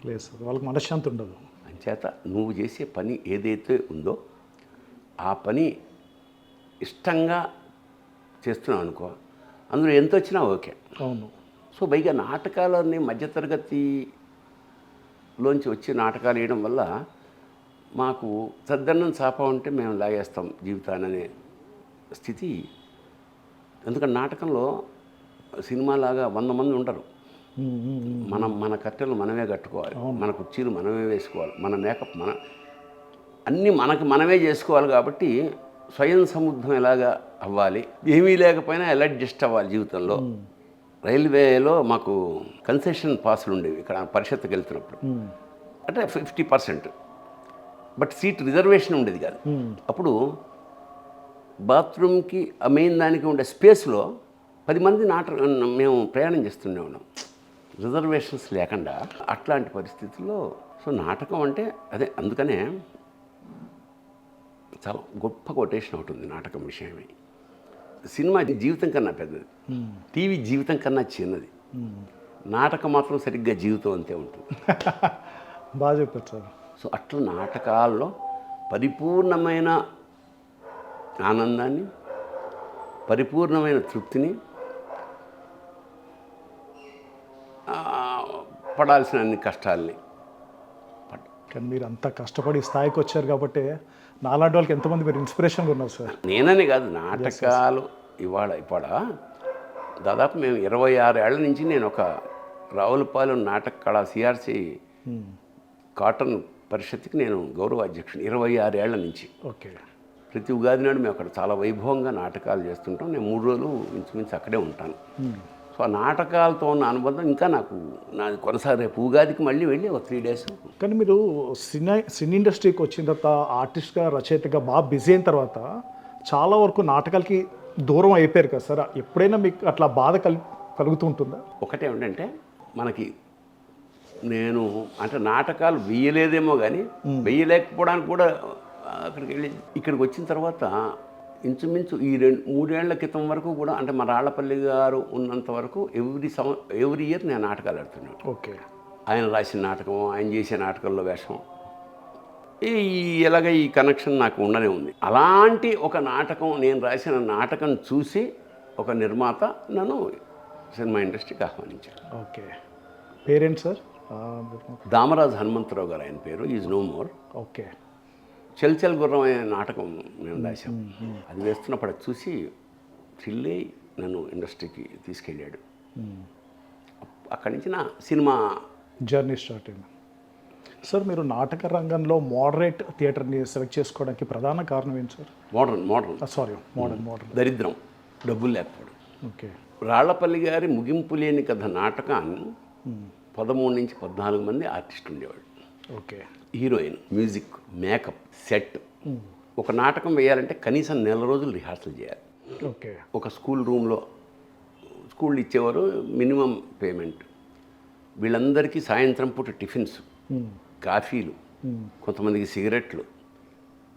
లేదు సార్, వాళ్ళకి మనశ్శాంతి ఉండదు. అంచేత నువ్వు చేసే పని ఏదైతే ఉందో ఆ పని ఇష్టంగా చేస్తున్నావు అనుకో, అందులో ఎంత వచ్చినా ఓకే. అవును. సో పైగా నాటకాలన్నీ మధ్యతరగతిలోంచి వచ్చే నాటకాలు వేయడం వల్ల మాకు సద్దన్నం చాప ఉంటే మేము లాగేస్తాం జీవితాన్ని అనే స్థితి. ఎందుకంటే నాటకంలో సినిమాలాగా 100 మంది ఉండరు. మన కట్టెలు మనమే కట్టుకోవాలి, మన కుర్చీలు మనమే వేసుకోవాలి, మన మేకప్ అన్నీ మనమే చేసుకోవాలి. కాబట్టి స్వయం సముద్రం ఎలాగా అవ్వాలి, ఏమీ లేకపోయినా ఎలా అడ్జస్ట్ అవ్వాలి జీవితంలో. రైల్వేలో మాకు కన్సెషన్ పాసులు ఉండేవి ఇక్కడ పరిషత్తుకి వెళ్తున్నప్పుడు. అంటే 50%, బట్ సీట్ రిజర్వేషన్ ఉండేది కాదు. అప్పుడు బాత్రూమ్కి మెయిన్ దానికి ఉండే స్పేస్లో 10 మంది మేము ప్రయాణం చేస్తూనే ఉన్నాం, రిజర్వేషన్స్ లేకుండా. అట్లాంటి పరిస్థితుల్లో సో నాటకం అంటే అదే. అందుకనే చాలా గొప్ప కొటేషన్ అవుతుంది నాటకం విషయమే. సినిమా జీవితం కన్నా పెద్దది, టీవీ జీవితం కన్నా చిన్నది, నాటకం మాత్రం సరిగ్గా జీవితం అంతే ఉంటుంది. బాగా చెప్పారు సార్. సో అట్లా నాటకాల్లో పరిపూర్ణమైన ఆనందాన్ని, పరిపూర్ణమైన తృప్తిని, పడాల్సిన అన్ని కష్టాలని. కానీ మీరు అంత కష్టపడి స్థాయికి వచ్చారు కాబట్టి నాలాంటి వాళ్ళకి ఎంతమంది మీరు ఇన్స్పిరేషన్గా ఉన్నారు సార్. నేనని కాదు, నాటకాలు ఇవాళ దాదాపు మేము 26 ఏళ్ల నుంచి నేను ఒక రావులపాలెం నాటక కళా సిఆర్సి కాటన్ పరిషత్కి నేను గౌరవ అధ్యక్షుడు 26 ఏళ్ల నుంచి. ఓకే. ప్రతి ఉగాది నాడు మేము అక్కడ చాలా వైభవంగా నాటకాలు చేస్తుంటాం. నేను 3 రోజులు ఇంచుమించు అక్కడే ఉంటాను. సో ఆ నాటకాలతో ఉన్న అనుబంధం ఇంకా నాది కొనసాగే. రేపు ఉగాదికి మళ్ళీ వెళ్ళి ఒక 3 days. కానీ మీరు సినీ ఇండస్ట్రీకి వచ్చిన తర్వాత ఆర్టిస్ట్గా, రచయితగా బాగా బిజీ అయిన తర్వాత చాలా వరకు నాటకాలకి దూరం అయిపోయారు కదా సార్. ఎప్పుడైనా మీకు అట్లా బాధ కలుగుతూ ఉంటుందా? ఒకటే ఏంటంటే మనకి నేను అంటే నాటకాలు వేయలేదేమో కానీ వేయలేకపోవడానికి కూడా అక్కడికి వెళ్ళి ఇక్కడికి వచ్చిన తర్వాత ఇంచుమించు ఈ 2-3 ఏళ్ల క్రితం వరకు కూడా అంటే మా రాళ్లపల్లి గారు ఉన్నంత వరకు ఎవ్రీ ఇయర్ నేను నాటకాలు ఆడుతున్నాను. ఓకే. ఆయన రాసిన నాటకం, ఆయన చేసే నాటకంలో వేషం, ఇలాగ ఈ కనెక్షన్ నాకు ఉండనే ఉంది. అలాంటి ఒక నాటకం, నేను రాసిన నాటకం చూసి ఒక నిర్మాత నన్ను సినిమా ఇండస్ట్రీకి ఆహ్వానించారు. Okay. Parent sir? Damaraju Hanumantha Rao ఆయన పేరు, ఈజ్ నో మోర్. ఓకే. చెల్ గుర్రం అనే నాటకం మేము రాశాం. అది వేస్తున్నప్పుడు అది చూసి థ్రిల్లై నన్ను ఇండస్ట్రీకి తీసుకెళ్ళాడు. అక్కడి నుంచి నా సినిమా జర్నీ స్టార్ట్ అయింది. సార్, మీరు నాటక రంగంలో మోడరేట్ థియేటర్ని సెలెక్ట్ చేసుకోవడానికి ప్రధాన కారణం ఏంటి సార్? మోడర్న్ దరిద్రం, డబ్బులు లేకపోవడం. ఓకే. రాళ్లపల్లి గారి ముగింపు లేని కథ నాటకాన్ని 13 నుంచి 14 మంది ఆర్టిస్ట్ ఉండేవాళ్ళు. Okay. Heroine, music, makeup, set. ఒక నాటకం వేయాలంటే కనీసం 1 నెల రోజులు రిహార్సల్ చేయాలి. ఓకే. ఒక స్కూల్ రూమ్లో స్కూల్ ఇచ్చేవారు, మినిమం పేమెంట్. వీళ్ళందరికీ సాయంత్రం పూట టిఫిన్స్, కాఫీలు, కొంతమందికి సిగరెట్లు,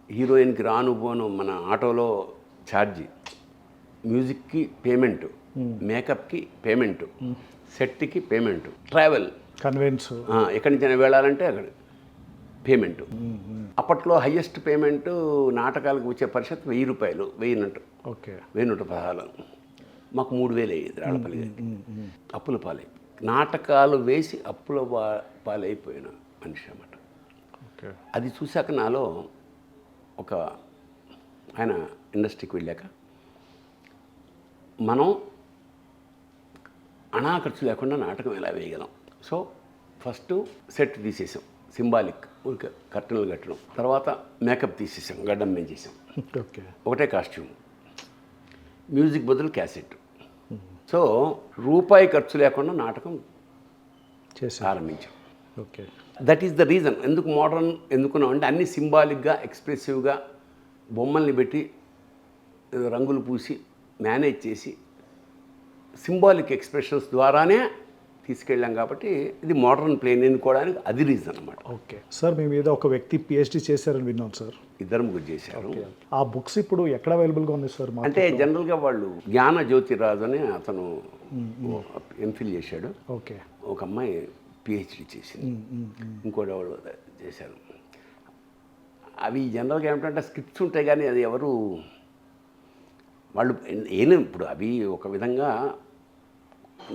హీరోయిన్కి రాను పోను మన ఆటోలో ఛార్జీ, మ్యూజిక్కి పేమెంటు, మేకప్కి పేమెంటు, సెట్కి పేమెంటు, ట్రావెల్, కన్వెన్స్, ఎక్కడి నుంచి వెళ్ళాలంటే అక్కడ పేమెంటు. అప్పట్లో హయ్యెస్ట్ పేమెంటు నాటకాలకు వచ్చే పరిషత్ 1000 రూపాయలు, 1000 ఓకే, 1116. మాకు 3000 అయ్యేది రాళ్లపల్లి గారికి. అప్పుల పాలై నాటకాలు వేసి అప్పుల పాలైపోయిన మనిషి అన్నమాట. ఓకే. అది చూశాక నాలో ఒక ఆయన ఇండస్ట్రీకి వెళ్ళాక మనం అనాఖర్చు లేకుండా నాటకం ఎలా వేయగలం. సో ఫస్ట్ సెట్ తీసేసాం, సింబాలిక్ ఊరికే కర్టన్లు కట్టడం. తర్వాత మేకప్ తీసేసాం, గడ్డం పెంచేసాం. ఓకే. ఒకటే కాస్ట్యూమ్, మ్యూజిక్ బదులు క్యాసెట్. సో రూపాయి ఖర్చు లేకుండా నాటకం చేసి ఆరంభించాం. Okay. That is the reason ఎందుకు మోడర్న్ ఎందుకున్నాం అంటే అన్ని సింబాలిక్గా, ఎక్స్ప్రెసివ్గా బొమ్మల్ని పెట్టి రంగులు పూసి మేనేజ్ చేసి సింబాలిక్ ఎక్స్ప్రెషన్స్ ద్వారానే తీసుకెళ్ళాం. కాబట్టి ఇది మోడర్న్ ప్లేన్ ఎన్నుకోవడానికి అది రీజన్ అన్నమాట. ఓకే. సార్, మీ మీద ఒక వ్యక్తి PhD చేశారని విన్నాను సార్. 2 ముగ్గురు చేశారు. ఆ బుక్స్ ఇప్పుడు ఎక్కడ అవైలబుల్గా ఉంది సార్? అంటే జనరల్గా వాళ్ళు జ్ఞాన జ్యోతిరాజు అని అతను ఎంఫిల్ చేశాడు. ఓకే. ఒక అమ్మాయి PhD చేసింది, ఇంకోటి వాళ్ళు చేశారు. అవి జనరల్గా ఏమిటంటే స్క్రిప్ట్స్ ఉంటాయి కానీ అది ఎవరు వాళ్ళు ఇప్పుడు అవి ఒక విధంగా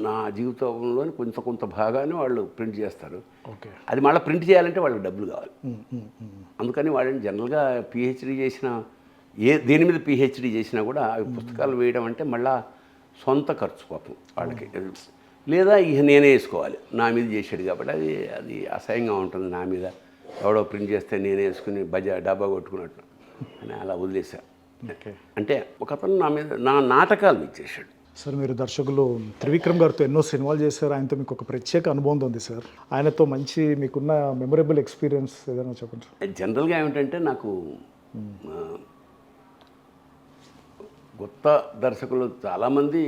నా జీవితంలోని కొంత భాగాన్ని వాళ్ళు ప్రింట్ చేస్తారు. ఓకే. అది మళ్ళీ ప్రింట్ చేయాలంటే వాళ్ళకి డబ్బులు కావాలి. అందుకని వాళ్ళని జనరల్గా PhD చేసిన దేని మీద PhD చేసినా కూడా అవి పుస్తకాలు వేయడం అంటే మళ్ళీ సొంత ఖర్చు పాపం వాళ్ళకి. లేదా ఇక నేనే వేసుకోవాలి, నా మీద చేసాడు కాబట్టి అది అసహ్యంగా ఉంటుంది. నా మీద ఎవడో ప్రింట్ చేస్తే నేనే వేసుకుని డబ్బా కొట్టుకున్నట్టు అని అలా వదిలేసా. అంటే ఒక అతను నా నాటకాలు ఇచ్చేసాడు. సార్, మీరు దర్శకులు త్రివిక్రమ్ గారితో ఎన్నో సినిమాలు చేశారు. ఆయనతో మీకు ఒక ప్రత్యేక అనుభవం ఉంది సార్. ఆయనతో మంచి మీకున్న మెమొరబుల్ ఎక్స్పీరియన్స్ ఏదైనా చెప్పండి సార్. జనరల్గా ఏమిటంటే నాకు కొత్త దర్శకులు చాలామంది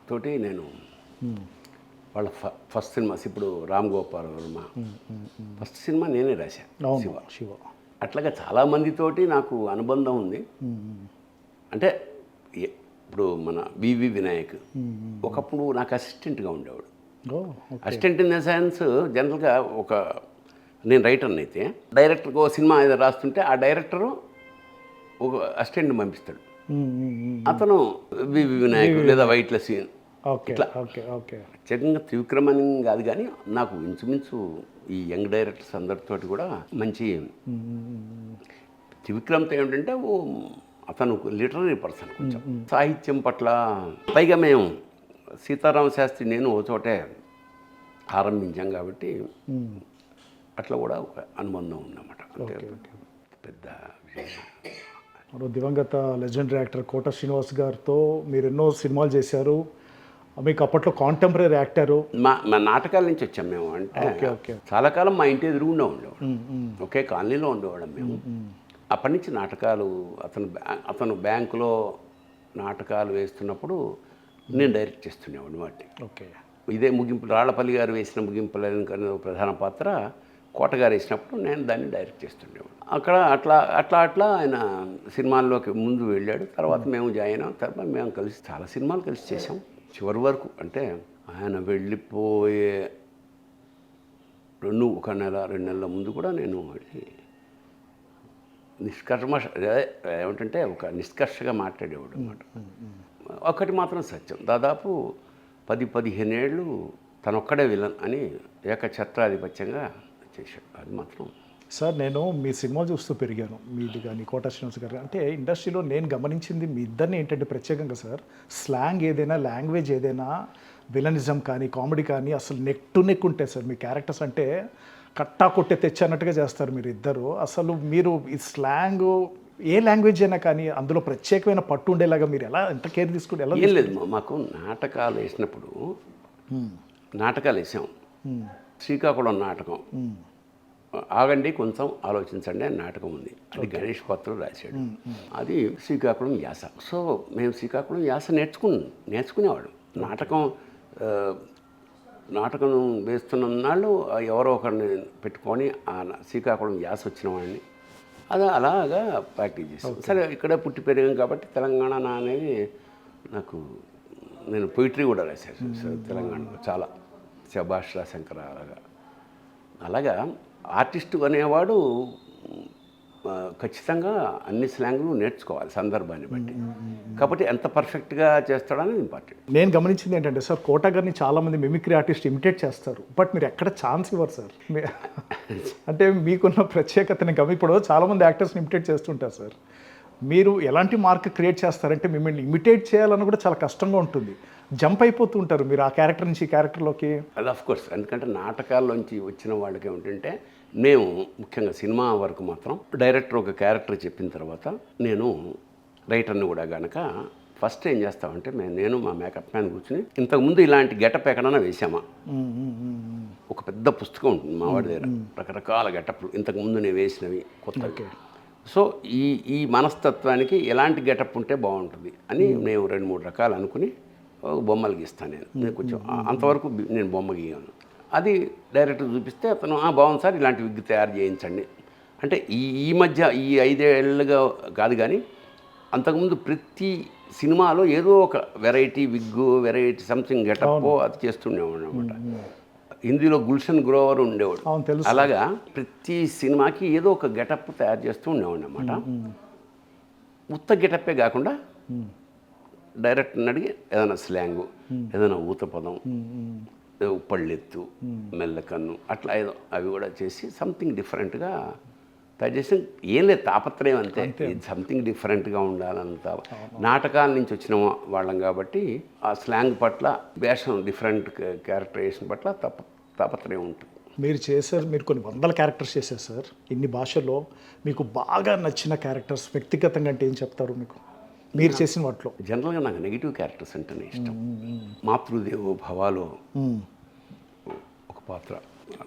తోటి నేను వాళ్ళ ఫస్ట్ సినిమాస్, ఇప్పుడు రామ్ గోపాల్ వర్మ ఫస్ట్ సినిమా నేనే రాశాను, శివ. అట్లాగా చాలామందితోటి నాకు అనుబంధం ఉంది. అంటే ఇప్పుడు మన వివి వినాయక్ ఒకప్పుడు నాకు అసిస్టెంట్గా ఉండేవాడు. అసిస్టెంట్ ఇన్ ద సెన్స్ జనరల్గా నేను రైటర్ని అయితే డైరెక్టర్కి ఒక సినిమా ఏదో రాస్తుంటే ఆ డైరెక్టరు ఒక అసిస్టెంట్ని పంపిస్తాడు. అతను వివి వినాయక్ లేదా వైట్ల సీన్ ఇట్లా ప్రత్యేకంగా త్రివిక్రమ్ అని కాదు కానీ నాకు ఇంచుమించు ఈ యంగ్ డైరెక్టర్స్ అందరితోటి కూడా మంచి. త్రివిక్రమ్తో ఏమిటంటే అతను లిటరరీ పర్సన్, కొంచెం సాహిత్యం పట్ల. పైగా మేము సీతారామ శాస్త్రి నేను ఒక చోటే ఆరంభించాం కాబట్టి అట్లా కూడా ఒక అనుబంధం ఉందన్నమాట. అంటే పెద్ద విషయం. దివంగత లెజెండరీ యాక్టర్ కోట శ్రీనివాస్ గారితో మీరు ఎన్నో సినిమాలు చేశారు. మీకు అప్పట్లో కాంటెంపరీ యాక్టరు. మా నాటకాల నుంచి వచ్చాం మేము. అంటే చాలా కాలం మా ఇంటి ఎదురుగుండా ఉండేవాడు, ఒకే కాలనీలో ఉండేవాళ్ళం మేము. అప్పటి నుంచి నాటకాలు అతను బ్యాంకులో నాటకాలు వేస్తున్నప్పుడు నేను డైరెక్ట్ చేస్తుండేవాడిని వాటిని. ఓకే. ఇదే ముగింపు రాళ్లపల్లి గారు వేసిన ముగింపులు ప్రధాన పాత్ర కోటగారు వేసినప్పుడు నేను దాన్ని డైరెక్ట్ చేస్తుండేవాడు. అక్కడ అట్లా అట్లా అట్లా ఆయన సినిమాల్లోకి ముందు వెళ్ళాడు. తర్వాత మేము జాయిన్ అయ్యాం. తర్వాత మేము కలిసి చాలా సినిమాలు కలిసి చేసాం చివరి వరకు. అంటే ఆయన వెళ్ళిపోయే ఒక నెల 2 నెలల ముందు కూడా నేను వెళ్ళి ఏమిటంటే ఒక నిష్కర్షగా మాట్లాడేవాడు అన్నమాట. ఒకటి మాత్రం సత్యం, దాదాపు 10-15 ఏళ్ళు తనొక్కడే విలన్ అని ఏకఛత్రాధిపత్యంగా చేశాడు. అది మాత్రం సార్ నేను మీ సినిమా చూస్తూ పెరిగాను, మీది కానీ కోట శ్రీనివాస్ గారు. అంటే ఇండస్ట్రీలో నేను గమనించింది మీ ఇద్దరిని ఏంటంటే ప్రత్యేకంగా సార్, స్లాంగ్ ఏదైనా, లాంగ్వేజ్ ఏదైనా, విలనిజం కానీ కామెడీ కానీ అసలు నెక్ టు నెక్ ఉంటాయి సార్. మీ క్యారెక్టర్స్ అంటే కట్టా కొట్టే తెచ్చన్నట్టుగా చేస్తారు మీరు ఇద్దరు. అసలు మీరు ఈ స్లాంగ్ ఏ లాంగ్వేజ్ అయినా కానీ అందులో ప్రత్యేకమైన పట్టు ఉండేలాగా మీరు ఎంత కేర్ తీసుకుంటే ఎలా? ఏం లేదు, మాకు నాటకాలు వేసినప్పుడు నాటకాలు వేసాం. శ్రీకాకుళం నాటకం, ఆగండి కొంచెం ఆలోచించండి అని నాటకం ఉంది. అది గణేష్ పాత్ర రాశాడు. అది శ్రీకాకుళం యాస. సో మేము శ్రీకాకుళం యాస నేర్చుకునేవాడు. నాటకం వేస్తున్న నాళ్ళు ఎవరో ఒకరిని పెట్టుకొని ఆ శ్రీకాకుళం యాస వచ్చిన వాడిని అది అలాగా ప్రాక్టీస్ చేస్తాం. సరే ఇక్కడే పుట్టి పెరిగాం కాబట్టి తెలంగాణ అనేది నేను పొయిటరీ కూడా రాశాను తెలంగాణలో చాలా. శభాష్ శంకర అలాగా ఆర్టిస్టు అనేవాడు ఖచ్చితంగా అన్ని స్లాంగ్లు నేర్చుకోవాలి సందర్భాన్ని బట్టి. కాబట్టి ఎంత పర్ఫెక్ట్గా చేస్తాడని ఇంపార్టెంట్. నేను గమనించింది ఏంటంటే సార్, కోట గారిని చాలామంది మిమిక్రీ ఆర్టిస్ట్ ఇమిటేట్ చేస్తారు, బట్ మీరు ఎక్కడ ఛాన్స్ ఇవ్వరు సార్. అంటే మీకున్న ప్రత్యేకతని ఇప్పుడు చాలామంది యాక్టర్స్ని ఇమిటేట్ చేస్తుంటారు సార్. మీరు ఎలాంటి మార్క్ క్రియేట్ చేస్తారంటే మిమ్మల్ని ఇమిటేట్ చేయాలని కూడా చాలా కష్టంగా ఉంటుంది. జంప్ అయిపోతూ ఉంటారు మీరు ఆ క్యారెక్టర్ నుంచి ఈ క్యారెక్టర్లోకి. అది ఆఫ్కోర్స్, ఎందుకంటే నాటకాల్లోంచి వచ్చిన వాళ్ళకి ఏమిటంటే, మేము ముఖ్యంగా సినిమా వరకు మాత్రం డైరెక్టర్ ఒక క్యారెక్టర్ చెప్పిన తర్వాత నేను రైటర్ని కూడా కనుక ఫస్ట్ ఏం చేస్తామంటే నేను మా మేకప్ మ్యాన్ కూర్చుని ఇంతకుముందు ఇలాంటి గెటప్ ఎక్కడైనా వేసామా, ఒక పెద్ద పుస్తకం ఉంటుంది మా వాడి దగ్గర, రకరకాల గెటప్లు ఇంతకుముందు నేను వేసినవి కొత్తవి. సో ఈ మనస్తత్వానికి ఎలాంటి గెటప్ ఉంటే బాగుంటుంది అని నేను 2-3 రకాలు అనుకుని బొమ్మలు గీస్తాను. నేను కొంచెం అంతవరకు నేను బొమ్మ గీయను. అది డైరెక్టర్ చూపిస్తే అతను బాగుంది సార్, ఇలాంటి విగ్ తయారు చేయించండి అంటే ఈ మధ్య ఈ 5 ఏళ్ళుగా కాదు కానీ అంతకుముందు ప్రతి సినిమాలో ఏదో ఒక variety wig, variety something getup అది చేస్తుండేవాడు అనమాట. హిందీలో గుల్షన్ గ్రోవర్ ఉండేవాడు. అలాగా ప్రతి సినిమాకి ఏదో ఒక గెటప్ తయారు చేస్తూ ఉండేవాడు అనమాట. ఉత్త గెటప్పే కాకుండా డైరెక్టర్ని అడిగి ఏదైనా స్లాంగు, ఏదైనా ఊత పదం, పళ్ళెత్తు, మెల్లకన్ను అట్లా ఏదో అవి కూడా చేసి సంథింగ్ డిఫరెంట్గా తయారు చేసి, ఏం లేదు తాపత్రయం అంతే, సంథింగ్ డిఫరెంట్గా ఉండాలంత. నాటకాల నుంచి వచ్చిన వాళ్ళం కాబట్టి ఆ స్లాంగ్ పట్ల, వేషం డిఫరెంట్ క్యారెక్టరైజేషన్ పట్ల తాపత్రయం ఉంటుంది. మీరు కొన్ని 100 క్యారెక్టర్స్ చేశారు సార్ ఇన్ని భాషల్లో. మీకు బాగా నచ్చిన క్యారెక్టర్స్ వ్యక్తిగతంగా అంటే ఏం చెప్తారు మీకు మీరు చేసిన వాటిలో? జనరల్గా నాకు నెగిటివ్ క్యారెక్టర్స్ అంటేనే ఇష్టం. మాతృదేవో భవాలో ఒక పాత్ర,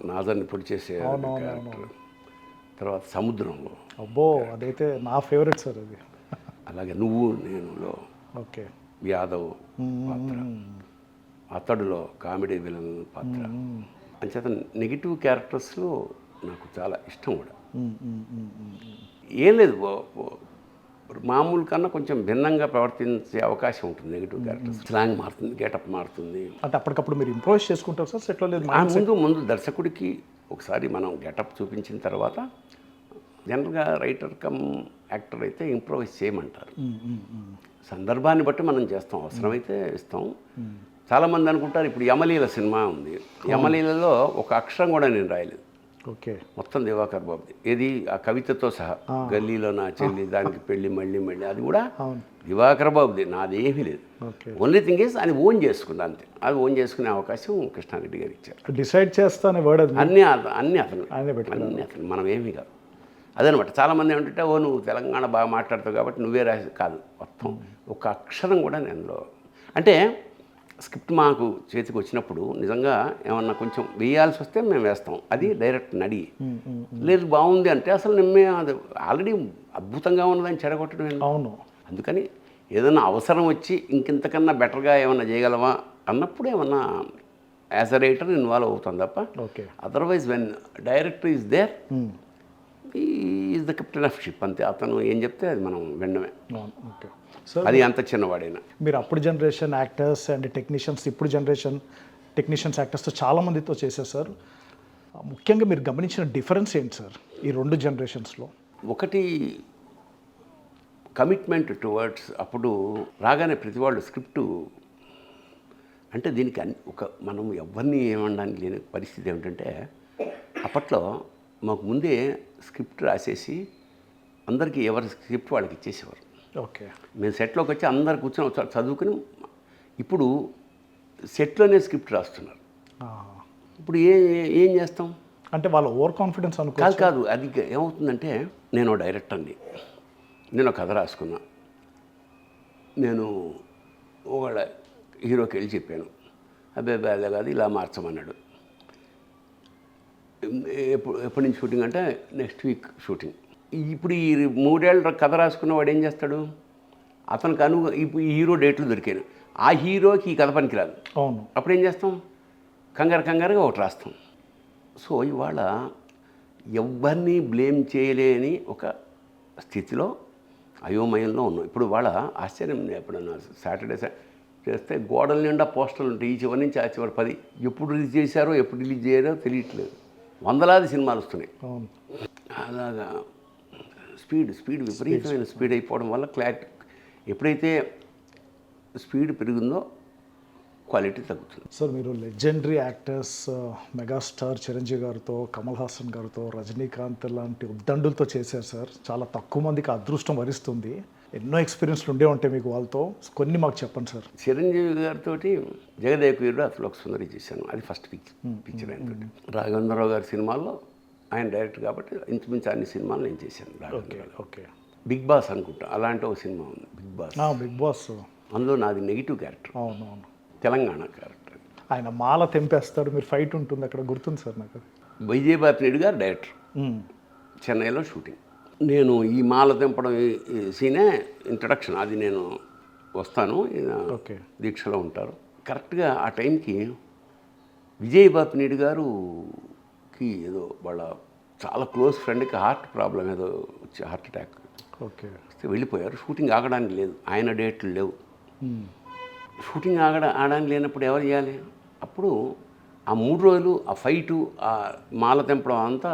నాజర్ని పొడి చేసే క్యారెక్టర్, తర్వాత సముద్రంలో, అబ్బో అదైతే నా ఫేవరెట్ సార్ అది. అలాగే నువ్వు నేనులో ఓకే యాదవ్ పాత్ర, అతడులో కామెడీ విలన్ పాత్ర. అంచేత నెగిటివ్ క్యారెక్టర్స్లో నాకు చాలా ఇష్టం కూడా. ఏం లేదు, మామూలు కన్నా కొంచెం భిన్నంగా ప్రవర్తించే అవకాశం ఉంటుంది నెగిటివ్ క్యారెక్టర్స్. స్లాంగ్ మారుతుంది, గెటప్ మారుతుంది. అంటే అప్పటికప్పుడు మీరు ఇంప్రూవైజ్ చేసుకుంటారు సార్ సెట్లో? లేదు, ముందు దర్శకుడికి ఒకసారి మనం గెటప్ చూపించిన తర్వాత జనరల్గా రైటర్ కమ్ యాక్టర్ అయితే ఇంప్రూవైజ్ చేయమంటారు. సందర్భాన్ని బట్టి మనం చేస్తాం, అవసరమైతే ఇస్తాం. చాలామంది అనుకుంటారు, ఇప్పుడు యమలీల సినిమా ఉంది, యమలీలలో ఒక అక్షరం కూడా నేను రాయలేదు. ఓకే, మొత్తం దివాకర్ బాబుది. ఏది ఆ కవితతో సహా, గల్లీలో నా చెల్లి, దానికి పెళ్ళి మళ్ళీ అది కూడా దివాకర్ బాబుది, నాదేమీ లేదు. ఓన్లీ థింగ్ ఈజ్ అది ఓన్ చేసుకుంది అంతే. అది ఓన్ చేసుకునే అవకాశం కృష్ణారెడ్డి గారు ఇచ్చారు. డిసైడ్ చేస్తానే వర్డ్ అన్నీ అతను, మనం ఏమీ కాదు. అదనమాట. చాలామంది ఏమంటే, నువ్వు తెలంగాణ బాగా మాట్లాడతావు కాబట్టి నువ్వే రాసి కాదు, మొత్తం ఒక అక్షరం కూడా నేను అంటే స్క్రిప్ట్ మాకు చేతికి వచ్చినప్పుడు నిజంగా ఏమన్నా కొంచెం వేయాల్సి వస్తే మేము వేస్తాం. అది డైరెక్ట్ అడిగి, లేదు బాగుంది అంటే అసలు నిమ్మే అది ఆల్రెడీ అద్భుతంగా ఉన్నదని చెడగొట్టడం. అవును, అందుకని ఏదైనా అవసరం వచ్చి ఇంకింతకన్నా బెటర్గా ఏమన్నా చేయగలమా అన్నప్పుడు ఏమన్నా యాజ్ అ రైటర్ ఇన్వాల్వ్ అవుతాం తప్ప okay. Otherwise when director is there is the captain of ship అంతే. అతను ఏం చెప్తే అది మనం వినడమే. ఓకే సార్, అది అంత చిన్నవాడైనా. మీరు అప్పుడు జనరేషన్ యాక్టర్స్ అండ్ టెక్నీషియన్స్, ఇప్పుడు జనరేషన్ టెక్నీషియన్స్ యాక్టర్స్తో చాలా మందితో చేశారు సార్. ముఖ్యంగా మీరు గమనించిన డిఫరెన్స్ ఏంటి సార్ ఈ రెండు జనరేషన్స్లో? ఒకటి కమిట్మెంట్ టువర్డ్స్. అప్పుడు రాగానే ప్రతి వాళ్ళు స్క్రిప్టు అంటే దీనికి ఒక మనం ఎవరిని ఏమనడానికి లేని పరిస్థితి ఏమిటంటే అప్పట్లో మాకు ముందే స్క్రిప్ట్ రాసేసి అందరికీ ఎవరి స్క్రిప్ట్ వాళ్ళకి ఇచ్చేసేవారు. ఓకే. మేము సెట్లోకి వచ్చి అందరు కూర్చొని ఒకసారి చదువుకుని, ఇప్పుడు సెట్లోనే స్క్రిప్ట్ రాస్తున్నారు. ఇప్పుడు ఏం చేస్తాం అంటే వాళ్ళ ఓవర్ కాన్ఫిడెన్స్ అనుకో. కాదు అది ఏమవుతుందంటే, నేను డైరెక్టర్ని, నేను కథ రాసుకున్నా, నేను ఒకళ్ళ హీరోకి వెళ్ళి చెప్పాను, అబ్బాయి అదే కాదు ఇలా మార్చమన్నాడు. ఎప్పటి నుంచి షూటింగ్ అంటే నెక్స్ట్ వీక్ షూటింగ్. ఇప్పుడు ఈ 3 ఏళ్ళ కథ రాసుకున్న వాడు ఏం చేస్తాడు, అతనికి ఇప్పుడు ఈ హీరో డేట్లు దొరికాను, ఆ హీరోకి ఈ కథ పనికిరాదు. అవును. అప్పుడు ఏం చేస్తాం, కంగారుగా ఒకటి రాస్తాం. సో ఇవాళ ఎవరిని బ్లేమ్ చేయలేని ఒక స్థితిలో అయోమయంలో ఉన్నాం. ఇప్పుడు వాళ్ళ ఆశ్చర్యం, ఎప్పుడన్నా సాటర్డే చేస్తే గోడల నిండా పోస్టర్లు ఉంటాయి, ఈ చివరి నుంచి ఆ చివరి 10. ఎప్పుడు రిలీజ్ చేశారో ఎప్పుడు రిలీజ్ చేయారో తెలియట్లేదు. వందలాది సినిమాలు వస్తున్నాయి. అవును. అలాగా స్పీడ్ విపరీతమైన స్పీడ్ అయిపోవడం వల్ల క్లారిటీ, ఎప్పుడైతే స్పీడ్ పెరిగిందో క్వాలిటీ తగ్గుతుంది. సార్, మీరు లెజెండరీ యాక్టర్స్ మెగాస్టార్ చిరంజీవి గారితో, కమల్ హాసన్ గారితో, రజనీకాంత్ లాంటి ఉద్దండులతో చేశారు సార్. చాలా తక్కువ మందికి అదృష్టం వరిస్తుంది. ఎన్నో ఎక్స్పీరియన్స్లు ఉండే ఉంటాయి మీకు వాళ్ళతో, కొన్ని మాకు చెప్పండి సార్. చిరంజీవి గారితో జగదేకువీరుడు అసలు ఒక సుందరి చేశాను, అది ఫస్ట్ పిక్చర్ ఆయనతో. రాఘవేంద్రరావు గారి సినిమాల్లో ఆయన డైరెక్టర్ కాబట్టి ఇంచుమించు అన్ని సినిమాలు నేను చేశాను. ఓకే. బిగ్ బాస్ అనుకుంటా, అలాంటి ఒక సినిమా ఉంది బిగ్ బాస్. అందులో నాది నెగిటివ్ క్యారెక్టర్. అవునవును. తెలంగాణ క్యారెక్టర్. ఆయన మాల తెంపేస్తాడు, మీరు ఫైట్ ఉంటుంది అక్కడ, గుర్తుంది సార్ నాకు. వైజయబాపిరెడ్డి గారు డైరెక్టర్, చెన్నైలో షూటింగ్. నేను ఈ మాల తెంపడం ఈ సీనే ఇంట్రడక్షన్, అది నేను వస్తాను, ఓకే, దీక్షలో ఉంటారు. కరెక్ట్గా ఆ టైంకి విజయబాపిరెడ్డి గారుకి ఏదో వాళ్ళ చాలా క్లోజ్ ఫ్రెండ్కి హార్ట్ ప్రాబ్లం ఏదో వచ్చి హార్ట్ అటాక్. ఓకే. వస్తే వెళ్ళిపోయారు. షూటింగ్ ఆగడానికి లేదు, ఆయన డేట్లు లేవు. షూటింగ్ ఆడడానికి లేనప్పుడు ఎవరు చేయాలి? అప్పుడు ఆ 3 రోజులు ఆ ఫైటు, ఆ మాల తెంపడం అంతా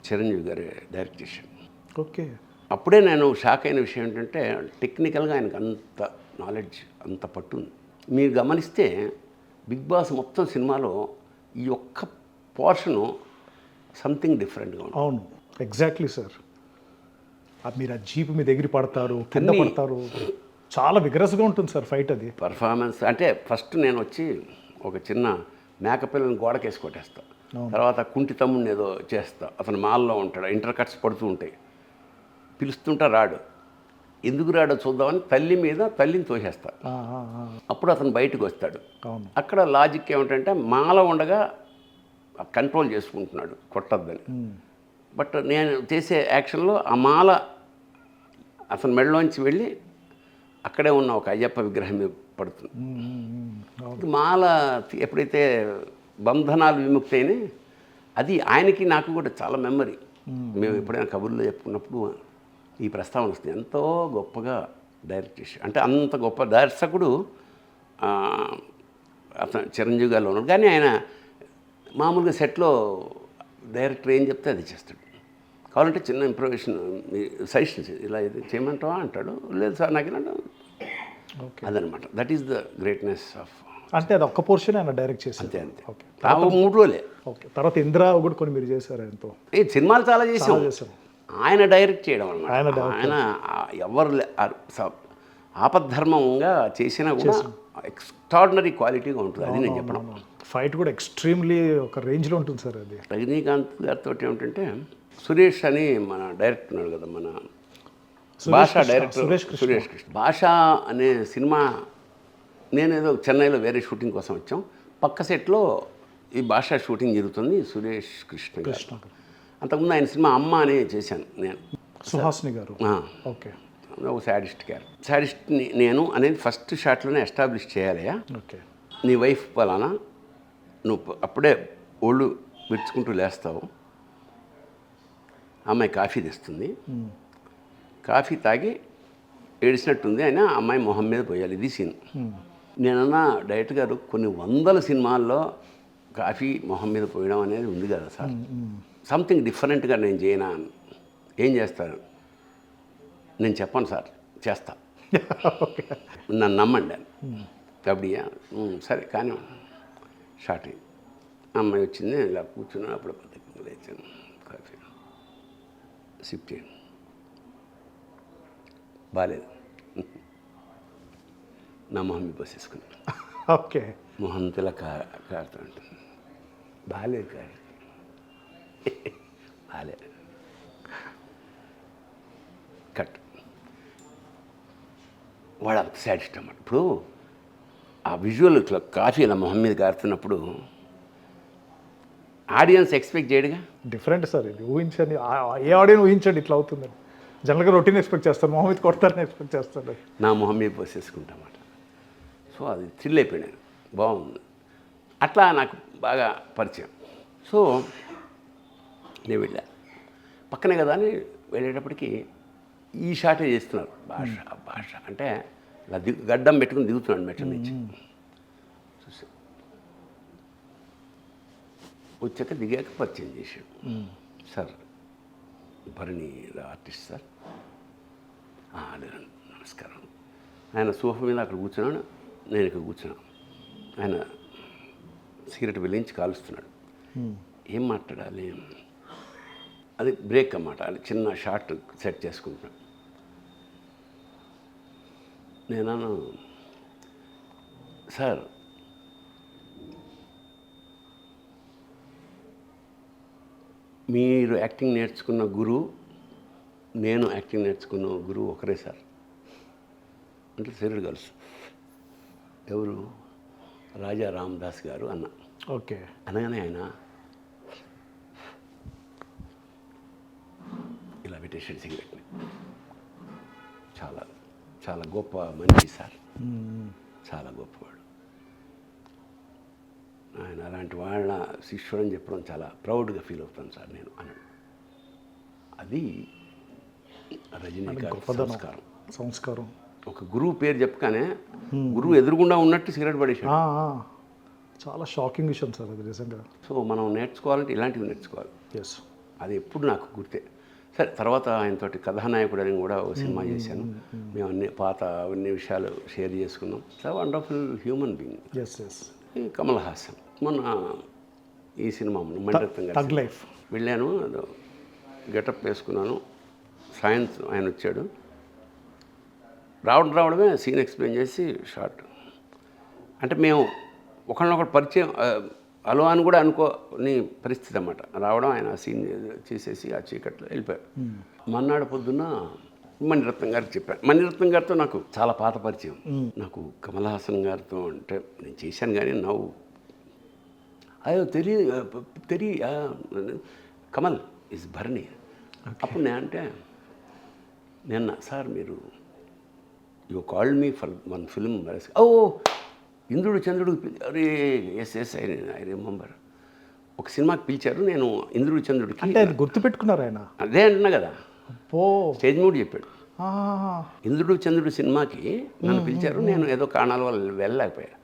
చిరంజీవి గారే డైరెక్ట్ చేశాడు. ఓకే. అప్పుడే నేను షాక్ అయిన విషయం ఏంటంటే, టెక్నికల్గా ఆయనకు అంత నాలెడ్జ్, అంత పట్టు ఉంది. మీరు గమనిస్తే బిగ్ బాస్ మొత్తం సినిమాలో ఈ ఒక్క పోర్షను సంథింగ్ డిఫరెంట్గా ఉంది. అవును, ఎగ్జాక్ట్లీ సార్. మీరు ఆ జీప్ మీద ఎగిరి పడతారు, కింద పడతారు, చాలా విగ్రస్గా ఉంటుంది సార్ ఫైట్. అది పర్ఫార్మెన్స్ అంటే ఫస్ట్ నేను వచ్చి ఒక చిన్న మేకపిల్లని గోడకేసి కొట్టేస్తా, తర్వాత కుంటి తమ్ముడిని ఏదో చేస్తా, అతను మాల్లో ఉంటాడు, ఇంటర్ కట్స్ పడుతూ ఉంటాయి, పిలుస్తుంటా రాడు, ఎందుకు రాడో చూద్దామని తల్లిని తోసేస్తా. అప్పుడు అతను బయటకు వస్తాడు. అక్కడ లాజిక్ ఏమిటంటే, మాల ఉండగా కంట్రోల్ చేసుకుంటున్నాడు కొట్టద్దని. బట్ నేను చేసే యాక్షన్లో ఆ మాల అతను మెడలోంచి వెళ్ళి అక్కడే ఉన్న ఒక అయ్యప్ప విగ్రహం మీద పడుతుంది. మాల ఎప్పుడైతే బంధనాలు విముక్తి అయినాయి, అది ఆయనకి నాకు కూడా చాలా మెమరీ. మేము ఎప్పుడైనా కబుర్లో చెప్పుకున్నప్పుడు ఈ ప్రస్తావన వస్తుంది. ఎంతో గొప్పగా డైరెక్ట్ చేసి, అంటే అంత గొప్ప దర్శకుడు అతను చిరంజీవి గారిలో ఉన్నాడు. కానీ ఆయన మామూలుగా సెట్లో డైరెక్టర్ ఏం చెప్తే అది చేస్తాడు. కావాలంటే చిన్న ఇంప్రూవేషన్ సజెషన్స్, ఇలా ఇది చేయమంటావా అంటాడు, లేదు సార్ నాకు ఇలాంటి. అదనమాట, that is the greatness of. అంటే అది ఒక్క పోర్షన్ ఆయన డైరెక్ట్ చేసి అంతే. ఓకే. 3 రోజులే. ఓకే. తర్వాత ఇంద్ర కూడా కొన్ని మీరు చేశారు ఆయనతో. ఈ సినిమాలు చాలా చేసాం. ఆయన డైరెక్ట్ చేయడం అన్నమాట. ఆయన ఎవరు ఆపద్ధర్మంగా చేసినా కూడా ఎక్స్ట్రాడినరీ క్వాలిటీగా ఉంటుంది. అది నేను చెప్పడం. ఫైట్ కూడా ఎక్స్ట్రీమ్లీ ఒక రేంజ్లో ఉంటుంది సార్. అది రజనీకాంత్ గారితో ఏమిటంటే, సురేష్ అని మన డైరెక్టర్ ఉన్నాడు కదా, మన భాషా డైరెక్టర్ సురేష్ కృష్ణ. భాషా అనే సినిమా నేనేదో చెన్నైలో వేరే షూటింగ్ కోసం వచ్చాం, పక్క సెట్లో ఈ భాషా షూటింగ్ జరుగుతుంది. సురేష్ కృష్ణ గారు. అంతకుముందు ఆయన సినిమా అమ్మ అని చేశాను నేను, సుహాసిని గారు. ఓకే. ఒక శాడిస్ట్ క్యారెక్టర్. శాడిస్ట్ని నేను అనేది ఫస్ట్ షాట్లోనే ఎస్టాబ్లిష్ చేయాలయ్యా. ఓకే. నీ వైఫ్ పలానా, నువ్వు అప్పుడే ఒళ్ళు విడుచుకుంటూ లేస్తావు, అమ్మాయి కాఫీ తెస్తుంది, కాఫీ తాగి ఏడిసినట్టుంది అయినా అమ్మాయి మొహం మీద పోయాలి. ఇది సీన్. నేనన్నా డైరెక్టర్ గారు కొన్ని వందల సినిమాల్లో కాఫీ మొహం మీద పోయడం అనేది ఉంది కదా సార్, సంథింగ్ డిఫరెంట్గా నేను చేయనా, ఏం చేస్తాను, నేను చెప్పను సార్, చేస్తా, నన్ను నమ్మండి అని. కబడ్డీయా, సరే కానీ షార్ట్ అయింది. అమ్మాయి వచ్చింది, ఇలా కూర్చున్నాను, అప్పుడు పద్ధతి లేచాను, కాఫీ సిప్ చేయండి, బాగాలేదు, నా మొహం మీద పోసేసుకున్నాను. ఓకే. మొహం తెల కారుతూ ఉంటుంది, బాగాలేదు కాదు, బాగాలేదు, కట్. వాడు అంత సాటిస్ట్ అన్నమాట. ఇప్పుడు ఆ విజువల్ ఇట్లా కాఫీ ఇలా మొహం మీద కారుతున్నప్పుడు ఆడియన్స్ ఎక్స్పెక్ట్ చేయడుగా. డిఫరెంట్ సార్ ఇది, ఊహించండి, ఏ ఆడియన్స్ ఊహించండి ఇట్లా అవుతుందని. జనరల్గా రొటీన్ ఎక్స్పెక్ట్ చేస్తారు, మొహం మీద కొడతారని ఎక్స్పెక్ట్ చేస్తారు. నా మొహం మీద పోసేసుకుంటామాట. సో అది థ్రిల్ అయిపోయినాను, బాగుంది. అట్లా నాకు బాగా పరిచయం. సో నేను వెళ్ళా, పక్కనే కదా అని వెళ్ళేటప్పటికి ఈ షాటే చేస్తున్నారు. భాష భాష అంటే ఇలా గడ్డం పెట్టుకుని దిగుతున్నాడు మెట్ల నుంచి. చూసా, వచ్చాక దిగాక పరిచయం చేశాడు. Sir Bharani artist sir. లేదండి, నమస్కారం. ఆయన సోఫా మీద అక్కడ కూర్చున్నాడు, నేను ఇక్కడ కూర్చున్నాను. ఆయన సిగరెట్ వెలించి కాలుస్తున్నాడు. ఏం మాట్లాడాలి, అది బ్రేక్ అన్నమాట. అది చిన్న షార్ట్ సెట్ చేసుకుంటున్నాను. నేను సార్ మీరు యాక్టింగ్ నేర్చుకున్న గురువు, నేను యాక్టింగ్ నేర్చుకున్న గురువు ఒకరే సార్ అంటే సీరియల్ గర్ల్స్. ఎవరు? రాజా రామదాస్ గారు అన్న. ఓకే. అనగానే ఆయన ఇలా పెట్టేసాడు సిగరెట్ని. చాలా చాలా గొప్ప మనిషి సార్, చాలా గొప్పవాడు. ఆయన అలాంటి వాళ్ళ శిష్యుడు అని చెప్పడం చాలా ప్రౌడ్గా ఫీల్ అవుతాను సార్ నేను అన్నాడు. అది రజనీకాంత్ సంస్కారం. ఒక గురువు పేరు చెప్పగానే గురువు ఎదురుగుండా ఉన్నట్టు సిగరెట్ పడేసాడు. చాలా షాకింగ్ విషయం సార్ అది నిజంగా. సో మనం నేర్చుకోవాలంటే ఇలాంటివి నేర్చుకోవాలి. ఎస్, అది ఎప్పుడు నాకు గుర్తే. సరే, తర్వాత ఆయనతోటి కథానాయకుడు అని కూడా ఒక సినిమా చేశాను. మేము అన్ని విషయాలు షేర్ చేసుకున్నాం. చాలా wonderful human being. Yes yes. Kamal Haasan మొన్న ఈ సినిమా మణిరత్నం తగ్ లైఫ్ వెళ్ళాను, గెటప్ వేసుకున్నాను. సాయంత్రం ఆయన వచ్చాడు, రావడమే సీన్ ఎక్స్ప్లెయిన్ చేసి షార్ట్. అంటే మేము ఒకళ్ళనొకటి పరిచయం అలో అని కూడా అనుకోని పరిస్థితి అన్నమాట. రావడం, ఆయన సీన్ చేసేసి ఆ చీకట్లో వెళ్ళిపోయారు. మన్నాడు పొద్దున్న మణిరత్నం గారికి చెప్పాను. మణిరత్నం గారితో నాకు చాలా పాత పరిచయం. నాకు కమల్ హాసన్ గారితో అంటే నేను చేశాను కానీ అయ్యో కమల్ ఇస్ భరణి. అప్పుడు నేను అంటే నిన్న సార్ మీరు you called me for one film. ఓ ఇంద్రుడు చంద్రుడు, అరే ఎస్ ఐ రిమెంబర్. ఒక సినిమాకి పిలిచారు, నేను ఇంద్రుడు చంద్రుడికి. అంటే అది గుర్తుపెట్టుకున్నారు ఆయన? అదే అంటున్నా కదా, స్టేజ్ మూడు చెప్పాడు. ఇంద్రుడు చంద్రుడు సినిమాకి నన్ను పిలిచారు, నేను ఏదో కారణాల వల్ల వెళ్ళలేకపోయా.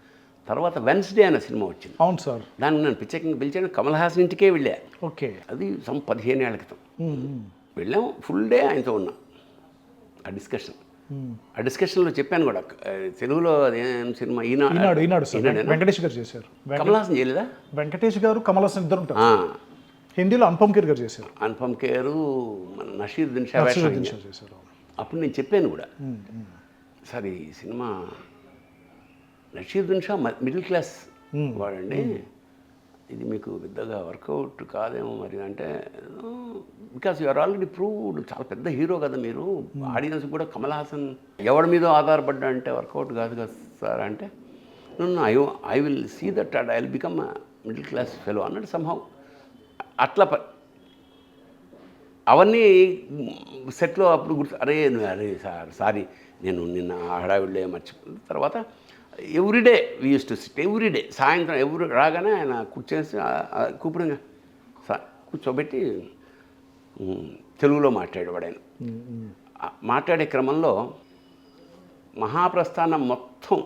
తర్వాత వెన్స్డే అనే సినిమా వచ్చింది. అవును సార్. దానికి నన్ను ప్రత్యేకంగా పిలిచాను, కమల్ హాసన్ ఇంటికే వెళ్ళా. ఓకే. అది 15 ఏళ్ల క్రితం వెళ్ళాం. ఫుల్ డే ఆయనతో ఉన్నా. ఆ డిస్కషన్లో చెప్పాను కూడా, తెలుగులో అదేం సినిమా ఈనాడు సార్, వెంకటేష్ గారు చేశారు. కమల్ హాసన్ చేయలేదా? వెంకటేష్ గారు కమల్ హాసన్ ఇద్దరు ఉంటారు. హిందీలో అనుపమ్ ఖేర్ గారు చేశారు. అనుపమ్ ఖేరు, నషీరుద్దీన్ షా చేశారు. అప్పుడు నేను చెప్పాను కూడా, సార్ ఈ cinema Naseeruddin Shah middle class వాడండి, ఇది మీకు పెద్దగా వర్కౌట్ కాదేమో మరి అంటే, because you are already proved, చాలా పెద్ద హీరో కదా మీరు, ఆడియన్స్ కూడా కమల్ హాసన్ ఎవరి మీద ఆధారపడ్డా అంటే వర్కౌట్ కాదు కదా సార్ అంటే, I will see that and I will become middle class fellow అన్నట్టు సంహౌ అట్లా అవన్నీ సెట్లో అప్పుడు గుర్తు అరే సారీ నేను నిన్న హడావిడిలో మర్చిపోయిన తర్వాత everyday we use to SIT everyday సాయంత్రం ఎవరు రాగానే ఆయన కూర్చేసి కూపుడుగా కూర్చోబెట్టి తెలుగులో మాట్లాడేవాడు ఆయన. మాట్లాడే క్రమంలో మహాప్రస్థానం మొత్తం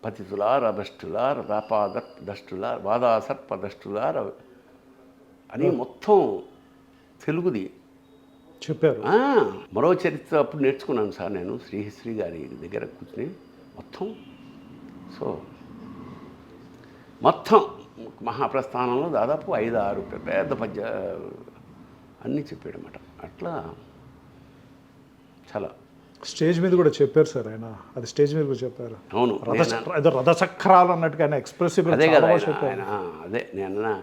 పతితులార భ్రష్టులార రాపాదష్టులార వాదాసర్పదష్టులార అని మొత్తం తెలుగుది చెప్పారు. మరో చరిత్ర అప్పుడు నేర్చుకున్నాను సార్ నేను శ్రీశ్రీ గారి దగ్గర కూర్చుని మొత్తం. సో మొత్తం మహాప్రస్థానంలో దాదాపు 5-6 పెద్ద పద్య అన్నీ చెప్పాడు అన్నమాట. అట్లా చాలా స్టేజ్ మీద కూడా చెప్పారు సార్ ఆయన, అది స్టేజ్ మీద కూడా చెప్పారు. అవును, ఏదో రథచక్రాలు అన్నట్టుగా ఆయన ఎక్స్ప్రెసివ్. అదే కదా ఆయన అదే నేను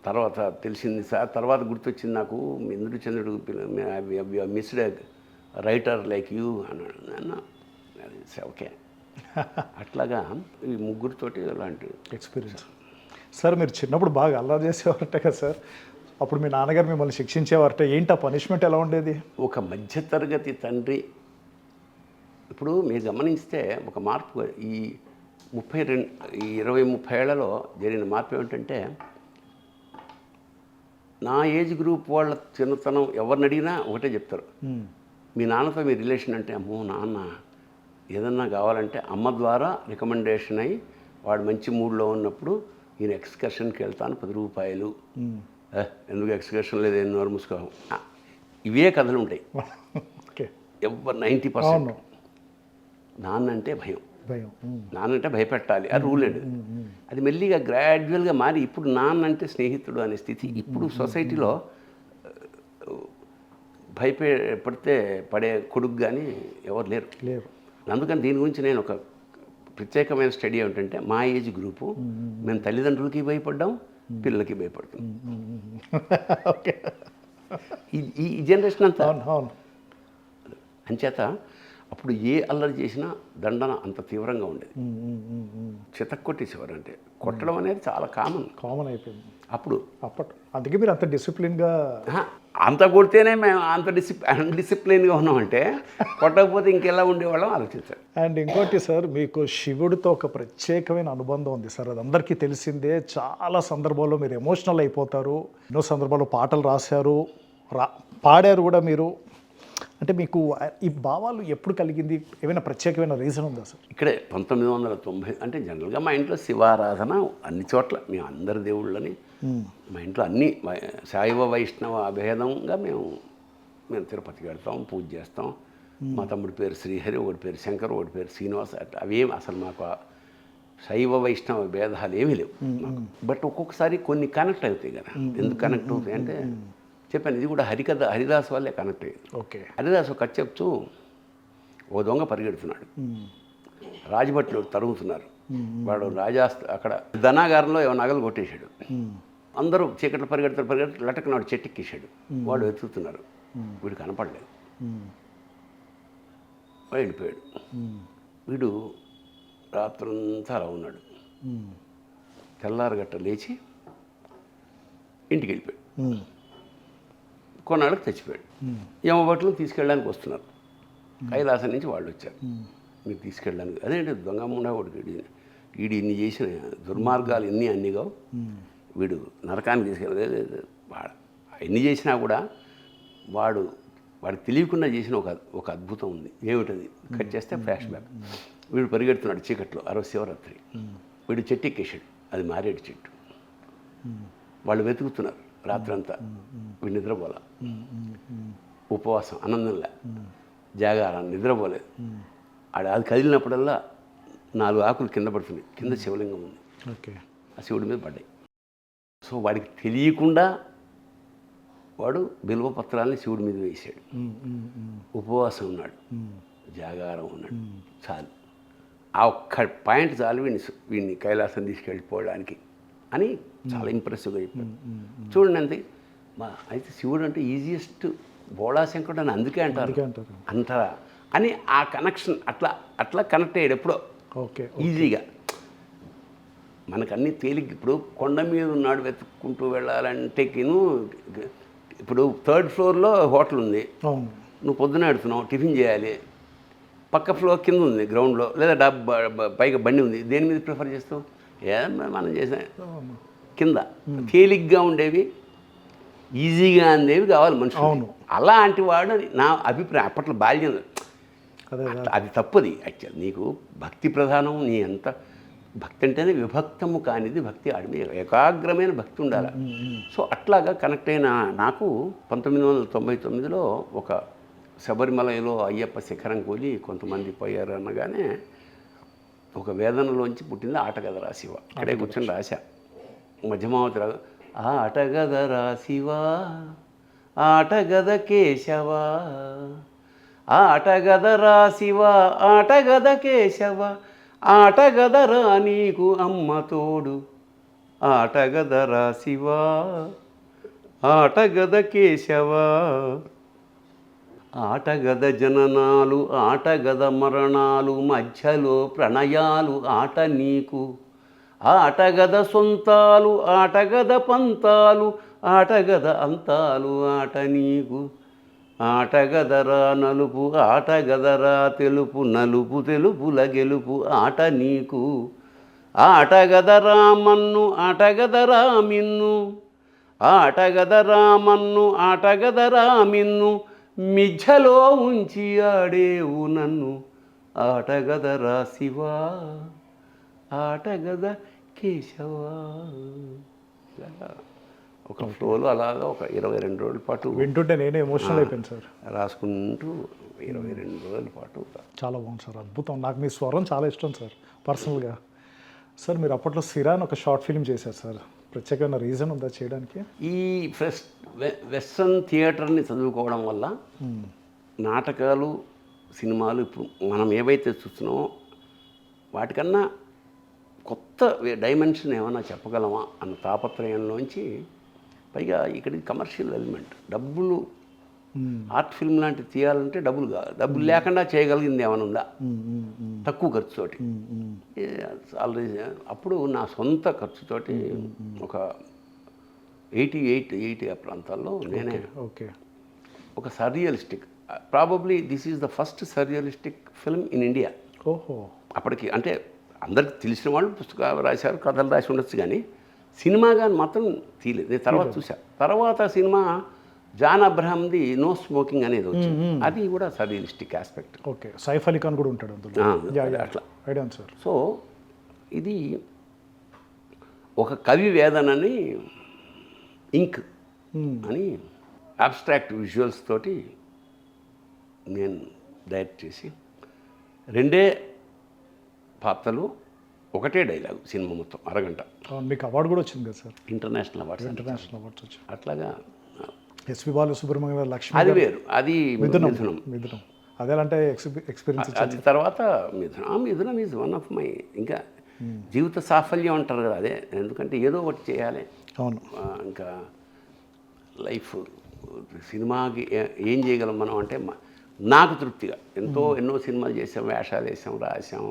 తర్వాత తెలిసింది సార్. తర్వాత గుర్తొచ్చింది నాకు, ఇంద్రుడు చంద్రుడు మిస్డ్ రైటర్ లైక్ యూ అన్నాడు. నేను ఓకే అట్లాగా ఈ ముగ్గురితోటి అలాంటి ఎక్స్పీరియన్స్. సార్ మీరు చిన్నప్పుడు బాగా అల్లరి చేసేవారట కదా సార్, అప్పుడు మీ నాన్నగారు మిమ్మల్ని శిక్షించేవారట, ఏంటి ఆ పనిష్మెంట్ ఎలా ఉండేది? ఒక మధ్యతరగతి తండ్రి, ఇప్పుడు మీరు గమనిస్తే ఒక మార్పు ఈ 20-30 ఏళ్లలో జరిగిన మార్పు ఏమిటంటే, నా ఏజ్ గ్రూప్ వాళ్ళ చిన్నతనం ఎవరిని అడిగినా ఒకటే చెప్తారు, మీ నాన్నతో మీ రిలేషన్ అంటే, అమ్మో నాన్న ఏదన్నా కావాలంటే అమ్మ ద్వారా రికమెండేషన్ అయ్యి వాడు మంచి మూడ్లో ఉన్నప్పుడు ఈయన ఎక్స్కర్షన్కి వెళ్తాను 10 రూపాయలు, ఎందుకు ఎక్స్కర్షన్ లేదు ఎన్నో మూసుకో, ఇవే కథలు ఉంటాయి. ఎవరు 90% నాన్న అంటే భయం, నాన్నంటే భయపెట్టాలి, అది రూల్ అండి. అది మెల్లిగా గ్రాడ్యువల్గా మారి ఇప్పుడు నాన్నంటే స్నేహితుడు అనే స్థితి. ఇప్పుడు సొసైటీలో భయపడితే పడే కొడుకు కానీ ఎవరు లేరు. అందుకని దీని గురించి నేను ఒక ప్రత్యేకమైన స్టడీ ఏమిటంటే, మా ఏజ్ గ్రూపు మేము తల్లిదండ్రులకి భయపడ్డాం, పిల్లలకి భయపడుతున్నాం. ఈ జనరేషన్ అంతా అంచేత అప్పుడు ఏ అల్లరి చేసినా దండన అంత తీవ్రంగా ఉండేది. చితక్కొట్టేసేవారు, అంటే కొట్టడం అనేది చాలా కామన్ అయిపోయింది అప్పుడు. అందుకే మీరు అంత డిసిప్లిన్గా, అంత కొడితేనే మేము అంత అన్డిసిప్లిన్గా ఉన్నామంటే కొట్టకపోతే ఇంకెలా ఉండేవాళ్ళం ఆలోచించారు. అండ్ ఇంకోటి సార్, మీకు శివుడితో ఒక ప్రత్యేకమైన అనుబంధం ఉంది సార్, అది అందరికీ తెలిసిందే. చాలా సందర్భాల్లో మీరు ఎమోషనల్ అయిపోతారు, ఎన్నో సందర్భాల్లో పాటలు రాశారు, పాడారు కూడా మీరు. అంటే మీకు ఈ భావాలు ఎప్పుడు కలిగింది? ఏమైనా ప్రత్యేకమైన రీజన్ ఉందా సార్? ఇక్కడే 1990 అంటే జనరల్గా మా ఇంట్లో శివారాధన అన్ని చోట్ల, మేము అందరి దేవుళ్ళని మా ఇంట్లో అన్ని శైవ వైష్ణవ అభేదంగా మేము తిరుపతికి వెళ్తాం, పూజ చేస్తాం. మా తమ్ముడి పేరు శ్రీహరి, ఒకటి పేరు శంకర్, ఒకటి పేరు శ్రీనివాస్. అవేం అసలు మాకు శైవ వైష్ణవ భేదాలు ఏమీ లేవు. బట్ ఒక్కొక్కసారి కొన్ని కనెక్ట్ అవుతాయి కదా. ఎందుకు కనెక్ట్ అవుతాయి అంటే చెప్పాను, ఇది కూడా హరికథ, హరిదాస్ వల్లే కనెక్ట్ అయ్యింది. ఓకే. హరిదాస్ ఒక కథ చెప్తూ ఓ దొంగ పరిగెడుతున్నాడు, రాజభట్లు తరుగుతున్నారు. వాడు అక్కడ ధనాగారంలో ఏమో నగలు కొట్టేశాడు. అందరూ చీకట్లో పరిగెడతారు, లటకనాడు చెట్టెక్కేశాడు. వాడు వెతుకుతున్నారు, వీడు కనపడలేదు, వెళ్ళిపోయాడు. వీడు రాత్రంతా అలా ఉన్నాడు. తెల్లారగట్ట లేచి ఇంటికి వెళ్ళిపోయాడు. కొన్నాళ్ళకి చచ్చిపోయాడు. యమభట్లు తీసుకెళ్ళడానికి వస్తున్నారు, కైలాసం నుంచి వాళ్ళు వచ్చారు, మీరు తీసుకెళ్ళడానికి. అదేంటి దొంగముండా ఒకటి వీడు ఇన్ని చేసిన దుర్మార్గాలు అన్నీగా వీడు నరకానికి తీసుకెళ్ళలేదు. ఎన్ని చేసినా కూడా వాడికి తెలియకుండా చేసిన ఒక అద్భుతం ఉంది. ఏమిటది? కట్ చేస్తే ఫ్లాష్ బ్యాక్. వీడు పరిగెడుతున్నాడు చీకట్లో, శివరాత్రి. వీడు చెట్టు ఎక్కేసాడు, అది మారేడు చెట్టు. వాళ్ళు వెతుకుతున్నారు రాత్రంతా, వీడు నిద్రపోలే, ఉపవాసం, ఆనందంలే, జాగారం, నిద్రపోలేదు. అది కదిలినప్పుడల్లా 4 ఆకులు కింద పడుతుంది, కింద శివలింగం ఉంది. ఓకే. ఆ శివుడి మీద పడ్డాయి. సో వాడికి తెలియకుండా వాడు బిల్వ పత్రాలని శివుడి మీద వేసాడు. ఉపవాసం ఉన్నాడు, జాగారం ఉన్నాడు. చాలు, ఆ ఒక్క పాయింట్ చాలు వీడిని కైలాసం తీసుకెళ్ళిపోవడానికి అని చాలా ఇంప్రెసివ్గా చెప్పాడు. చూడండి అంతే. అయితే శివుడు అంటే ఈజియెస్ట్ బోళాశంకరుడు అని అందుకే అంటారు అంటారా అని ఆ కనెక్షన్ అట్లా కనెక్ట్ అయ్యాడు ఎప్పుడో. ఓకే. ఈజీగా మనకు అన్నీ తేలిక. ఇప్పుడు కొండ మీద ఉన్నాడు వెతుక్కుంటూ వెళ్ళాలంటే ఇప్పుడు 3rd ఫ్లోర్లో హోటల్ ఉంది, అవును. నువ్వు పొద్దున ఎడుతున్నావు, టిఫిన్ చేయాలి, పక్క ఫ్లోర్ కింద ఉంది గ్రౌండ్లో, లేదా పైగా బండి ఉంది, దేని మీద ప్రిఫర్ చేస్తావు? మనం చేసే అవును. కింద తేలిగ్గా ఉండేవి, ఈజీగా అందేవి కావాలి మనుషులు. అవును. అలాంటి వాడు నా అభిప్రాయం. అప్పట్లో బాల్యంలో అదే అది తప్పది. యాక్చువల్ నీకు భక్తి ప్రధానం, నీ ఎంత భక్తి అంటేనే విభక్తము కానిది భక్తి, ఆడి ఏకాగ్రమైన భక్తి ఉండాలి. సో అట్లాగా కనెక్ట్ అయిన నాకు 1999లో ఒక శబరిమలలో అయ్యప్ప శిఖరం కూలి కొంతమంది పోయారు అనగానే ఒక వేదనలోంచి పుట్టింది ఆటగద రాశివ. ఇక్కడే కూర్చొని రాశా మధ్యమావతి రాగా, ఆటగద రాశివా ఆటగద కేశవా, ఆటగద రాశివా ఆటగద కేశవ, ఆటగదరా నీకు అమ్మ తోడు, ఆటగద రాశివా ఆటగద కేశవా, ఆటగద జననాలు ఆటగద మరణాలు, మధ్యలో ప్రణయాలు ఆట నీకు, ఆటగద సొంతాలు ఆటగద పంతాలు, ఆటగద అంతాలు ఆట నీకు, ఆటగదరా నలుపు ఆటగదరా తెలుపు, నలుపు తెలుపుల గెలుపు ఆట నీకు, ఆటగదరా మన్ను ఆటగదరా మిన్ను, ఆటగదరా మన్ను ఆటగదరా మిన్ను, మిథ్యలో ఉంచి ఆడేవు నన్ను, ఆటగదరా శివా ఆటగద కేశవా. ఒక ఫ్లోలో అలాగా ఒక 22 రోజుల పాటు వింటుంటే నేనే ఎమోషనల్ అయిపోయాను సార్. రాసుకుంటూ 22 రోజుల పాటు. చాలా బాగుంది సార్, అద్భుతం. నాకు మీ స్వరం చాలా ఇష్టం సార్ పర్సనల్గా. సార్ మీరు అప్పట్లో సిరాన్ ఒక షార్ట్ ఫిల్మ్ చేశారు సార్, ప్రత్యేకమైన రీజన్ ఉందా చేయడానికి? ఈ వెస్ట్రన్ థియేటర్ని చదువుకోవడం వల్ల నాటకాలు సినిమాలు ఇప్పుడు మనం ఏవైతే చూస్తున్నామో వాటికన్నా కొత్త డైమెన్షన్ ఏమైనా చెప్పగలమా అన్న తాపత్రయంలోంచి, పైగా ఇక్కడ కమర్షియల్ ఎలిమెంట్, డబ్బులు ఆర్ట్ ఫిల్మ్ లాంటివి తీయాలంటే డబ్బులు కావాలి, డబ్బులు లేకుండా చేయగలిగింది ఏమైనా ఉందా తక్కువ ఖర్చుతోటి. ఆల్రెడీ అప్పుడు నా సొంత ఖర్చుతోటి ఒక 80 ఆ ప్రాంతాల్లో నేనే ఒక surrealistic, probably this is the first surrealistic film in India. ఓహో. అప్పటికి అంటే అందరికి తెలిసిన వాళ్ళు పుస్తకాలు రాశారు, కథలు రాసి ఉండొచ్చు, కానీ సినిమా కానీ మాత్రం తీయలేదు. నేను తర్వాత చూసా. తర్వాత సినిమా జాన్ అబ్రహాంది నో స్మోకింగ్ అనేది వచ్చింది, అది కూడా surrealistic aspect. Okay. Saif Ali Khan కూడా ఉంటాడు అందులో. అట్లా ఐడియా సార్. సో ఇది ఒక కవి వేదనని ఇంక్ అని అబ్స్ట్రాక్ట్ విజువల్స్ తోటి నేను డైరెక్ట్ చేసి 2 పాత్రలు, ఒకటే డైలాగు, సినిమా మొత్తం అరగంట. మీకు అవార్డు కూడా వచ్చింది కదా సార్? ఇంటర్నేషనల్ అవార్డ్స్ వచ్చాయి. అట్లాగా ఎస్పి బాలసుబ్రహ్మణ్యం గారు లక్ష్మి, అది వేరు, అది మిథునం. అదేలంటే ఎక్స్పీరియన్స్. అది తర్వాత మిథునం ఈజ్ వన్ ఆఫ్ మై, ఇంకా జీవిత సాఫల్యం అంటారు కదా అదే. ఎందుకంటే ఏదో ఒకటి చేయాలి. అవును. ఇంకా లైఫ్ సినిమాకి ఏం చేయగలం మనం అంటే నాకు తృప్తిగా ఎన్నో సినిమాలు చేసాం, వేషాలు వేసాం, రాసాం,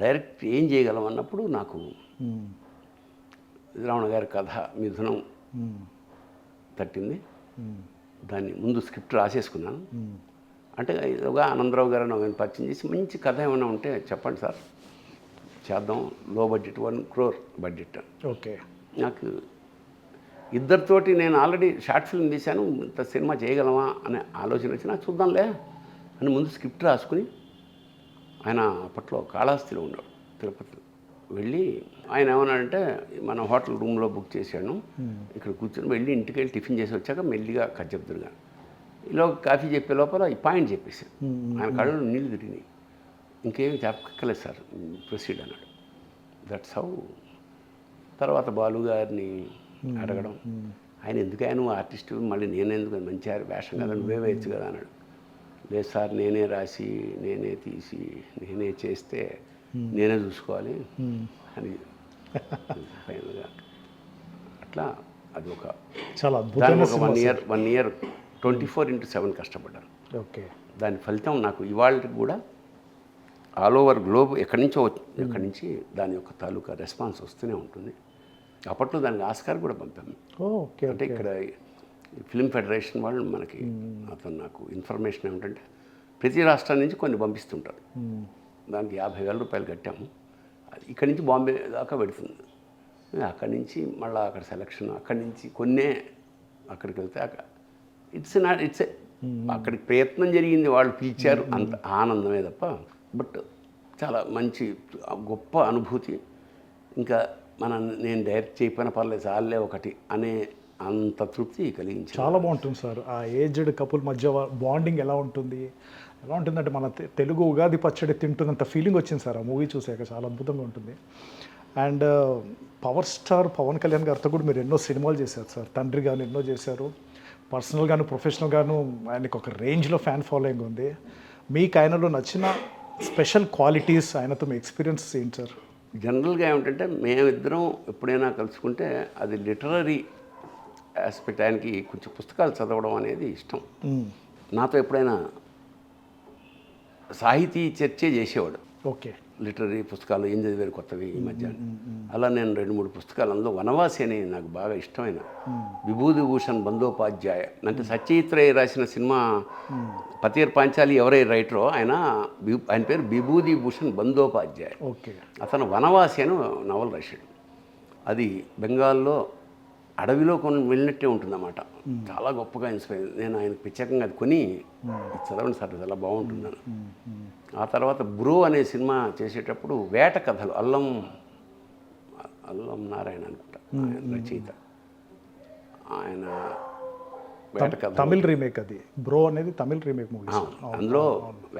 డైరెక్ట్ ఏం చేయగలం అన్నప్పుడు నాకు రావణ గారి కథ మిథునం తట్టింది. దాన్ని ముందు స్క్రిప్ట్ రాసేసుకున్నాను. అంటే ఇదిగా ఆనందరావు గారు నేను పరిచయం చేసి, మంచి కథ ఏమైనా ఉంటే చెప్పండి సార్, చేద్దాం, లో బడ్జెట్ 1 crore బడ్జెట్. ఓకే. నాకు ఇద్దరితోటి నేను ఆల్రెడీ షార్ట్ ఫిల్మ్ తీశాను, ఇంత సినిమా చేయగలమా అనే ఆలోచన వచ్చి నాకు చూద్దాంలే అని ముందు స్క్రిప్ట్ రాసుకుని, ఆయన అప్పట్లో కాళహస్తిలో ఉన్నాడు, తిరుపతి వెళ్ళి ఆయన ఏమన్నాడంటే మన హోటల్ రూమ్లో బుక్ చేశాను, ఇక్కడ కూర్చొని వెళ్ళి ఇంటికి వెళ్ళి టిఫిన్ చేసి వచ్చాక మెల్లిగా కథ చెప్తురుగా, ఇలా కాఫీ చెప్పే లోపల ఈ పాయింట్ చెప్పేశాను. ఆయన కళ్ళు నీళ్ళు తిరిగినాయి. ఇంకేమి చెప్పక్కలేదు సార్, ప్రొసీడ్ అన్నాడు. That's how. తర్వాత బాలు గారిని అడగడం, ఆయన ఎందుకు నువ్వు ఆర్టిస్టు, మళ్ళీ నేనెందుకు, మంచి వేషం కదా, నువ్వే వేయచ్చు కదా అన్నాడు. లేదు సార్, నేనే రాసి నేనే తీసి నేనే చేస్తే నేనే చూసుకోవాలి అని ఫైనల్గా అట్లా అది ఒక చాలా అద్భుతమైన ఒక 1 year 24/7 కష్టపడ్డాను. ఓకే. దాని ఫలితం నాకు ఇవాళకి కూడా ఆల్ ఓవర్ గ్లోబ్ ఎక్కడి నుంచి దాని యొక్క తాలూకా రెస్పాన్స్ వస్తూనే ఉంటుంది. అప్పట్లో దానికి ఆస్కార్ కూడా పంపాము. ఓకే. అంటే ఇక్కడ ఫిల్మ్ ఫెడరేషన్ వాళ్ళు మనకి అతను నాకు ఇన్ఫర్మేషన్ ఏమిటంటే ప్రతి రాష్ట్రం నుంచి కొన్ని పంపిస్తుంటారు. దానికి 50,000 రూపాయలు కట్టాము. అది ఇక్కడి నుంచి బాంబే దాకా పెడుతుంది. అక్కడి నుంచి మళ్ళీ అక్కడ సెలక్షన్, అక్కడి నుంచి కొన్నే అక్కడికి వెళ్తే ఇట్స్ అక్కడికి ప్రయత్నం జరిగింది, వాళ్ళు పిలిచారు, అంత ఆనందమే తప్ప. బట్ చాలా మంచి గొప్ప అనుభూతి. ఇంకా నేను డైరెక్ట్ చేయకపోయినా పర్లేదు చాలే ఒకటి అనే అంత తృప్తి కలిగించింది. చాలా బాగుంటుంది సార్. ఆ ఏజ్డ్ కపుల్ మధ్య బాండింగ్ ఎలా ఉంటుందంటే మన తెలుగు ఉగాది పచ్చడి తింటున్నంత ఫీలింగ్ వచ్చింది సార్ ఆ మూవీ చూసాక. చాలా అద్భుతంగా ఉంటుంది. And power star Pawan Kalyan గారితో కూడా మీరు ఎన్నో సినిమాలు చేశారు సార్. తండ్రి గాను ఎన్నో చేశారు. పర్సనల్గాను ప్రొఫెషనల్గాను ఆయనకు ఒక రేంజ్లో ఫ్యాన్ ఫాలోయింగ్ ఉంది. మీకు ఆయనలో నచ్చిన స్పెషల్ క్వాలిటీస్, ఆయనతో మీ ఎక్స్పీరియన్సెస్ ఏంటి సార్? జనరల్గా ఏమిటంటే మేమిద్దరం ఎప్పుడైనా కలుసుకుంటే అది లిటరరీ ఆస్పెక్ట్, ఆయనకి కొంచెం పుస్తకాలు చదవడం అనేది ఇష్టం. నాతో ఎప్పుడైనా సాహితీ చర్చే చేసేవాడు. ఓకే. లిటరరీ పుస్తకాలు ఏం చదివారు కొత్తవి ఈ మధ్య. అలా నేను 2-3 పుస్తకాలు, అందులో వనవాసి అని నాకు బాగా ఇష్టమైన విభూతిభూషణ్ బందోపాధ్యాయ, అంటే సత్యజిత్రయ్య రాసిన సినిమా పతీర్ పాంచాలి ఎవరై రైటరో ఆయన పేరు విభూతిభూషణ్ బందోపాధ్యాయ. ఓకే. అతను వనవాసి అని నవల రాశాడు. అది బెంగాల్లో అడవిలో వెళ్ళినట్టే ఉంటుందన్నమాట. చాలా గొప్పగా ఇన్స్పైర్. నేను ఆయనకు ప్రత్యేకంగా అది కొని చదవండి సార్, చాలా బాగుంటుందని. ఆ తర్వాత బ్రో అనే సినిమా చేసేటప్పుడు వేట కథలు, అల్లం నారాయణ అనుకుంటా ఆయన రచయిత. ఆయన వేట కథ తమిళ్ రీమేక్, అది బ్రో అనేది తమిళ్ రీమేక్ మూవీ. అందులో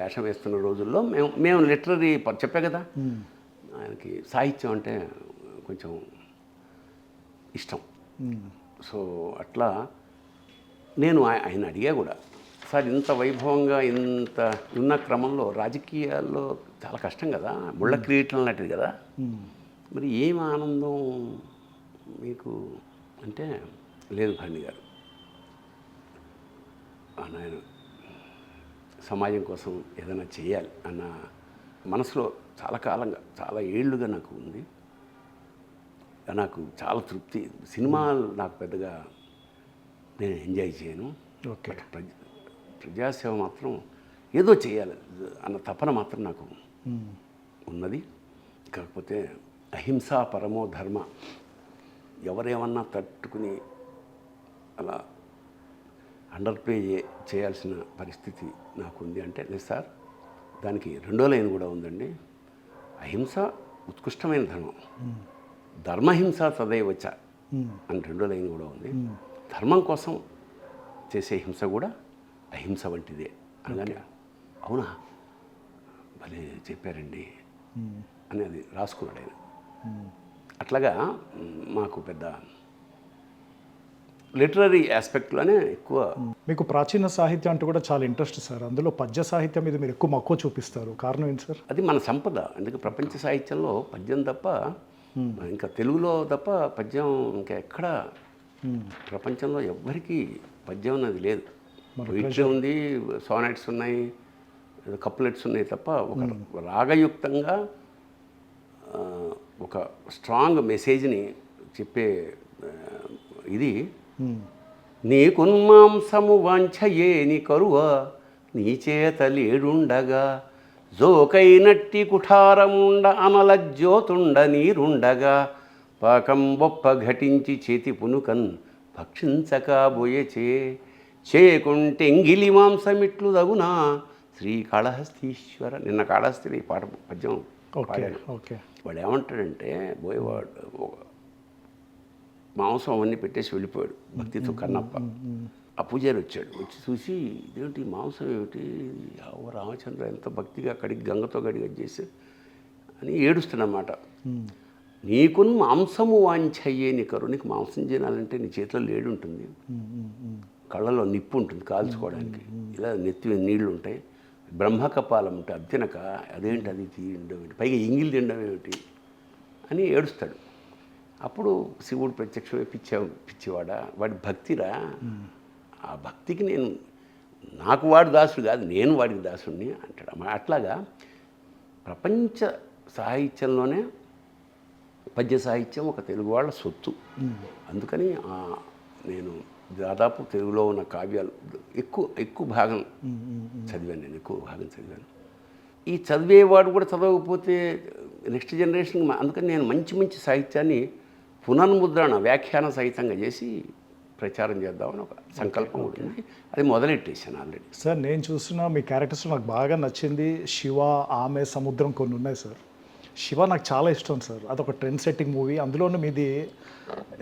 వేషం వేస్తున్న రోజుల్లో మేము లిటరరీ చెప్పే కదా, ఆయనకి సాహిత్యం అంటే కొంచెం ఇష్టం. సో అట్లా నేను ఆయన అడిగా కూడా, సార్ ఇంత వైభవంగా ఇంత ఉన్న క్రమంలో రాజకీయాల్లో చాలా కష్టం కదా, ముళ్ళ క్రీడలు లాంటిది కదా, మరి ఏం ఆనందం మీకు అంటే, లేదు భరణి గారు, ఆయన సమాజం కోసం ఏదైనా చేయాలి అన్న మనసులో చాలా కాలంగా, చాలా ఏళ్ళుగా నాకు ఉంది. నాకు చాలా తృప్తి. సినిమాలు నాకు పెద్దగా నేను ఎంజాయ్ చేయను. ఓకే. ప్రజాసేవ మాత్రం ఏదో చేయాలి అన్న తపన మాత్రం నాకు ఉన్నది. కాకపోతే అహింసా పరమో ధర్మ, ఎవరేమన్నా తట్టుకుని అలా అండర్ ప్లే చేయాల్సిన పరిస్థితి నాకుంది అంటే, లేదు సార్, దానికి రెండో లైన్ కూడా ఉందండి. అహింస ఉత్కృష్టమైన ధర్మం, ధర్మహింస తదైవచ అని రెండో లైన్ కూడా ఉంది. ధర్మం కోసం చేసే హింస కూడా అహింస వంటిదే అనగానే, అవునా భలే చెప్పారండి అని అది రాసుకున్నాడు ఆయన. అట్లాగా మాకు పెద్ద లిటరరీ ఆస్పెక్ట్లోనే ఎక్కువ. మీకు ప్రాచీన సాహిత్యం అంటే కూడా చాలా ఇంట్రెస్ట్ సార్. అందులో పద్య సాహిత్యం మీద మీరు ఎక్కువ మక్కువ చూపిస్తారు. కారణం ఏంటి సార్? అది మన సంపద. అందుకే ప్రపంచ సాహిత్యంలో పద్యం తప్ప, ఇంకా తెలుగులో తప్ప పద్యం ఇంకా ఎక్కడ ప్రపంచంలో ఎవ్వరికీ పద్యం అన్నది లేదు. పోయిట్రీ ఉంది, సోనెట్స్ ఉన్నాయి, కప్లెట్స్ ఉన్నాయి తప్ప ఒక రాగయుక్తంగా ఒక స్ట్రాంగ్ మెసేజ్ని చెప్పే ఇది. నీకున్మాంసము వాంఛయేని కరువ నీ చేత లేడుండగా, జోకైనట్టి కుఠారముండ అమల జ్యోతుండ నీరుండగా, పాకం బొప్ప ఘటించి చేతి పునుకన్ భక్షించకాబోయచే, చేకుంటెంగిలి మాంసమిట్లు దగునా శ్రీకాళహస్తీశ్వర. నిన్న కాళహస్తిలో ఈ పాట పద్యం పాడాడు. వాడు ఏమంటాడంటే, బోయేవాడు మాంసం అవన్నీ పెట్టేసి వెళ్ళిపోయాడు భక్తితో కన్నప్ప. ఆ పూజారి వచ్చాడు, వచ్చి చూసి ఇదేంటి మాంసం ఏమిటి, ఓ రామచంద్ర ఎంత భక్తిగా కడిగి గంగతో కడిగి చేసి అని ఏడుస్తున్నమాట. నీకున్ మాంసము వాంఛయ్యేని కరు, నీకు మాంసం తినాలంటే నీ చేతిలో లేడు ఉంటుంది, కళ్ళలో నిప్పు ఉంటుంది కాల్చుకోవడానికి, ఇలా నెత్తి నీళ్లు ఉంటాయి, బ్రహ్మకపాలం ఉంటుంది, అది తినక అదేంటి అది తినడం ఏమిటి, పైగా ఇంగిలి తినడం ఏమిటి అని ఏడుస్తాడు. అప్పుడు శివుడు ప్రత్యక్షమే పిచ్చివాడా, వాడి భక్తిరా, ఆ భక్తికి నాకు వాడు దాసుడు కాదు, నేను వాడికి దాసుడిని అంటాడు. అట్లాగా ప్రపంచ సాహిత్యంలోనే పద్య సాహిత్యం ఒక తెలుగు వాళ్ళ సొత్తు. అందుకని నేను దాదాపు తెలుగులో ఉన్న కావ్యాలు ఎక్కువ భాగం చదివాను. నేను ఎక్కువ భాగం చదివాను. ఈ చదివేవాడు కూడా చదవకపోతే నెక్స్ట్ జనరేషన్, అందుకని నేను మంచి మంచి సాహిత్యాన్ని పునర్ముద్రణ వ్యాఖ్యాన సహితంగా చేసి ప్రచారం చేద్దామని ఒక సంకల్పం ఉంటుంది. అది మొదలెట్టేసాను ఆల్రెడీ. సార్ నేను చూసిన మీ క్యారెక్టర్స్ నాకు బాగా నచ్చింది. శివ, ఆమె, సముద్రం కొన్ని ఉన్నాయి సార్. శివ నాకు చాలా ఇష్టం సార్. అదొక ట్రెండ్ సెట్టింగ్ మూవీ. అందులోనే మీది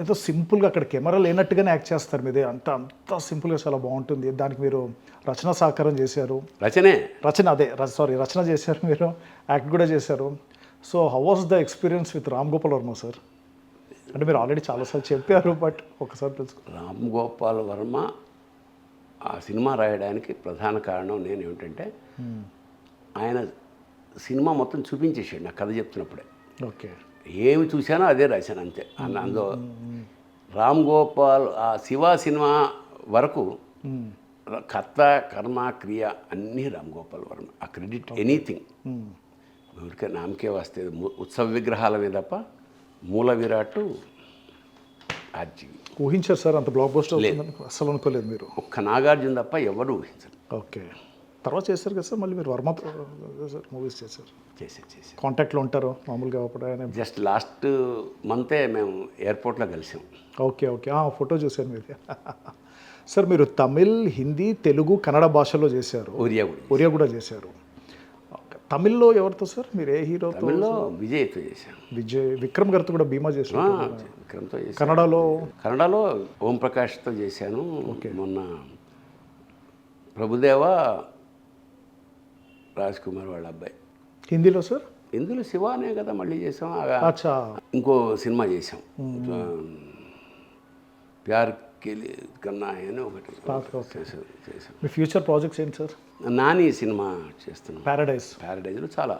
ఎంతో సింపుల్గా, అక్కడ కెమెరా లేనట్టుగానే యాక్ట్ చేస్తారు. మీది అంత సింపుల్గా చాలా బాగుంటుంది. దానికి మీరు రచన సహకారం చేశారు. రచన చేశారు మీరు, యాక్ట్ కూడా చేశారు. So how was the experience with Ram Gopal Varma sir? అంటే మీరు ఆల్రెడీ చాలాసార్లు చెప్పారు, బట్ ఒకసారి తెలుసుకో. రామ్ గోపాల్ వర్మ ఆ సినిమా రాయడానికి ప్రధాన కారణం నేను ఏమిటంటే, ఆయన సినిమా మొత్తం చూపించేసాడు నాకు కథ చెప్తున్నప్పుడే. ఓకే. ఏమి చూశానో అదే రాశాను అంతే. అందులో రామ్ గోపాల్ ఆ శివ సినిమా వరకు కర్త, కర్మ, క్రియ అన్నీ రామ్ గోపాల్ వర్మ. ఆ క్రెడిట్ ఎనీథింగ్ ఊరికే నామకే వస్తే ఉత్సవ విగ్రహాల మీద తప్ప మూల విరాట్ ఆర్జీవి. ఊహించారు సార్ అంత బ్లాక్ బస్టర్ అవుతుందని? అసలు అనుకోలేదు మీరు. ఒక్క నాగార్జున తప్ప ఎవరు ఊహించరు. ఓకే. తర్వాత చేశారు కదా సార్, మళ్ళీ మీరు వర్మ సార్ మూవీస్ చేశారు. చేసి కాంటాక్ట్లో ఉంటారు మామూలుగా అప్పుడు ఆయన? జస్ట్ లాస్ట్ మంతే మేము ఎయిర్పోర్ట్లో కలిసాం. ఓకే. ఫోటో చూశాను మీది. సార్ మీరు తమిళ్, హిందీ, తెలుగు, కన్నడ భాషలో చేశారు. ఒరియా కూడా చేశారు. తమిళ్లో ఎవరితో సార్? మీరు ఏ హీరో? తమిళ్లో విజయ్తో చేశాను. విక్రమ్ గారితో కూడా భీమా చేశాను. విక్రమ్తో చేశాను. కన్నడలో ఓం ప్రకాష్తో చేశాను. మొన్న ప్రభుదేవ, రాజ్ కుమార్ వాళ్ళ అబ్బాయి. హిందీలో సార్? హిందీలో శివానే కదా మళ్ళీ చేసాం. అచ్చా. ఇంకో సినిమా చేసాం, ప్యార్ కన్నా అని ఒకటి చేసాం. మీ ఫ్యూచర్ ప్రాజెక్ట్స్ ఏంటి సార్? నాని సినిమా చేస్తున్నాం. ప్యారడైజ్లో చాలా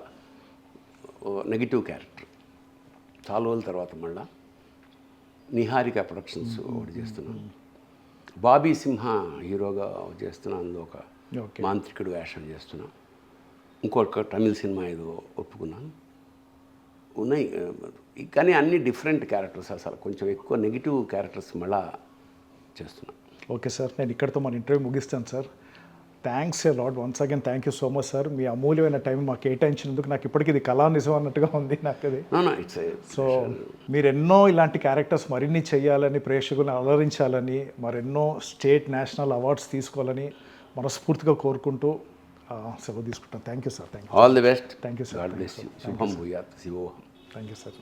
నెగిటివ్ క్యారెక్టర్. చాలా రోజుల తర్వాత మళ్ళా నిహారిక ప్రొడక్షన్స్ ఒకటి చేస్తున్నాను. బాబీ సింహ హీరోగా చేస్తున్నాను. అందులో ఒక మాంత్రికుడు వేషం చేస్తున్నాను. ఇంకొక తమిళ సినిమా ఏదో ఒప్పుకున్నాను. ఉన్నాయి కానీ అన్ని డిఫరెంట్ క్యారెక్టర్స్. అసలు కొంచెం ఎక్కువ నెగిటివ్ క్యారెక్టర్స్ మళ్ళా చేస్తున్నాను. ఓకే సార్, నేను ఇక్కడితో మన ఇంటర్వ్యూ ముగిస్తాను సార్. Thanks a lot once again. Thank you so much sir. మీ అమూల్యమైన టైం మాకు కేటాయించినందుకు నాకు ఇప్పటికీ ఇది కళా నిజం అన్నట్టుగా ఉంది నాకు అది. సో మీరు ఎన్నో ఇలాంటి క్యారెక్టర్స్ మరిన్ని చేయాలని, ప్రేక్షకులను అలరించాలని, మరెన్నో స్టేట్, నేషనల్ అవార్డ్స్ తీసుకోవాలని మనస్ఫూర్తిగా కోరుకుంటూ సెలవు తీసుకుంటాను. Thank you sir. All the best. Thank you sir. God bless you. శుభం భూయాత్. శివోహం. Thank you sir.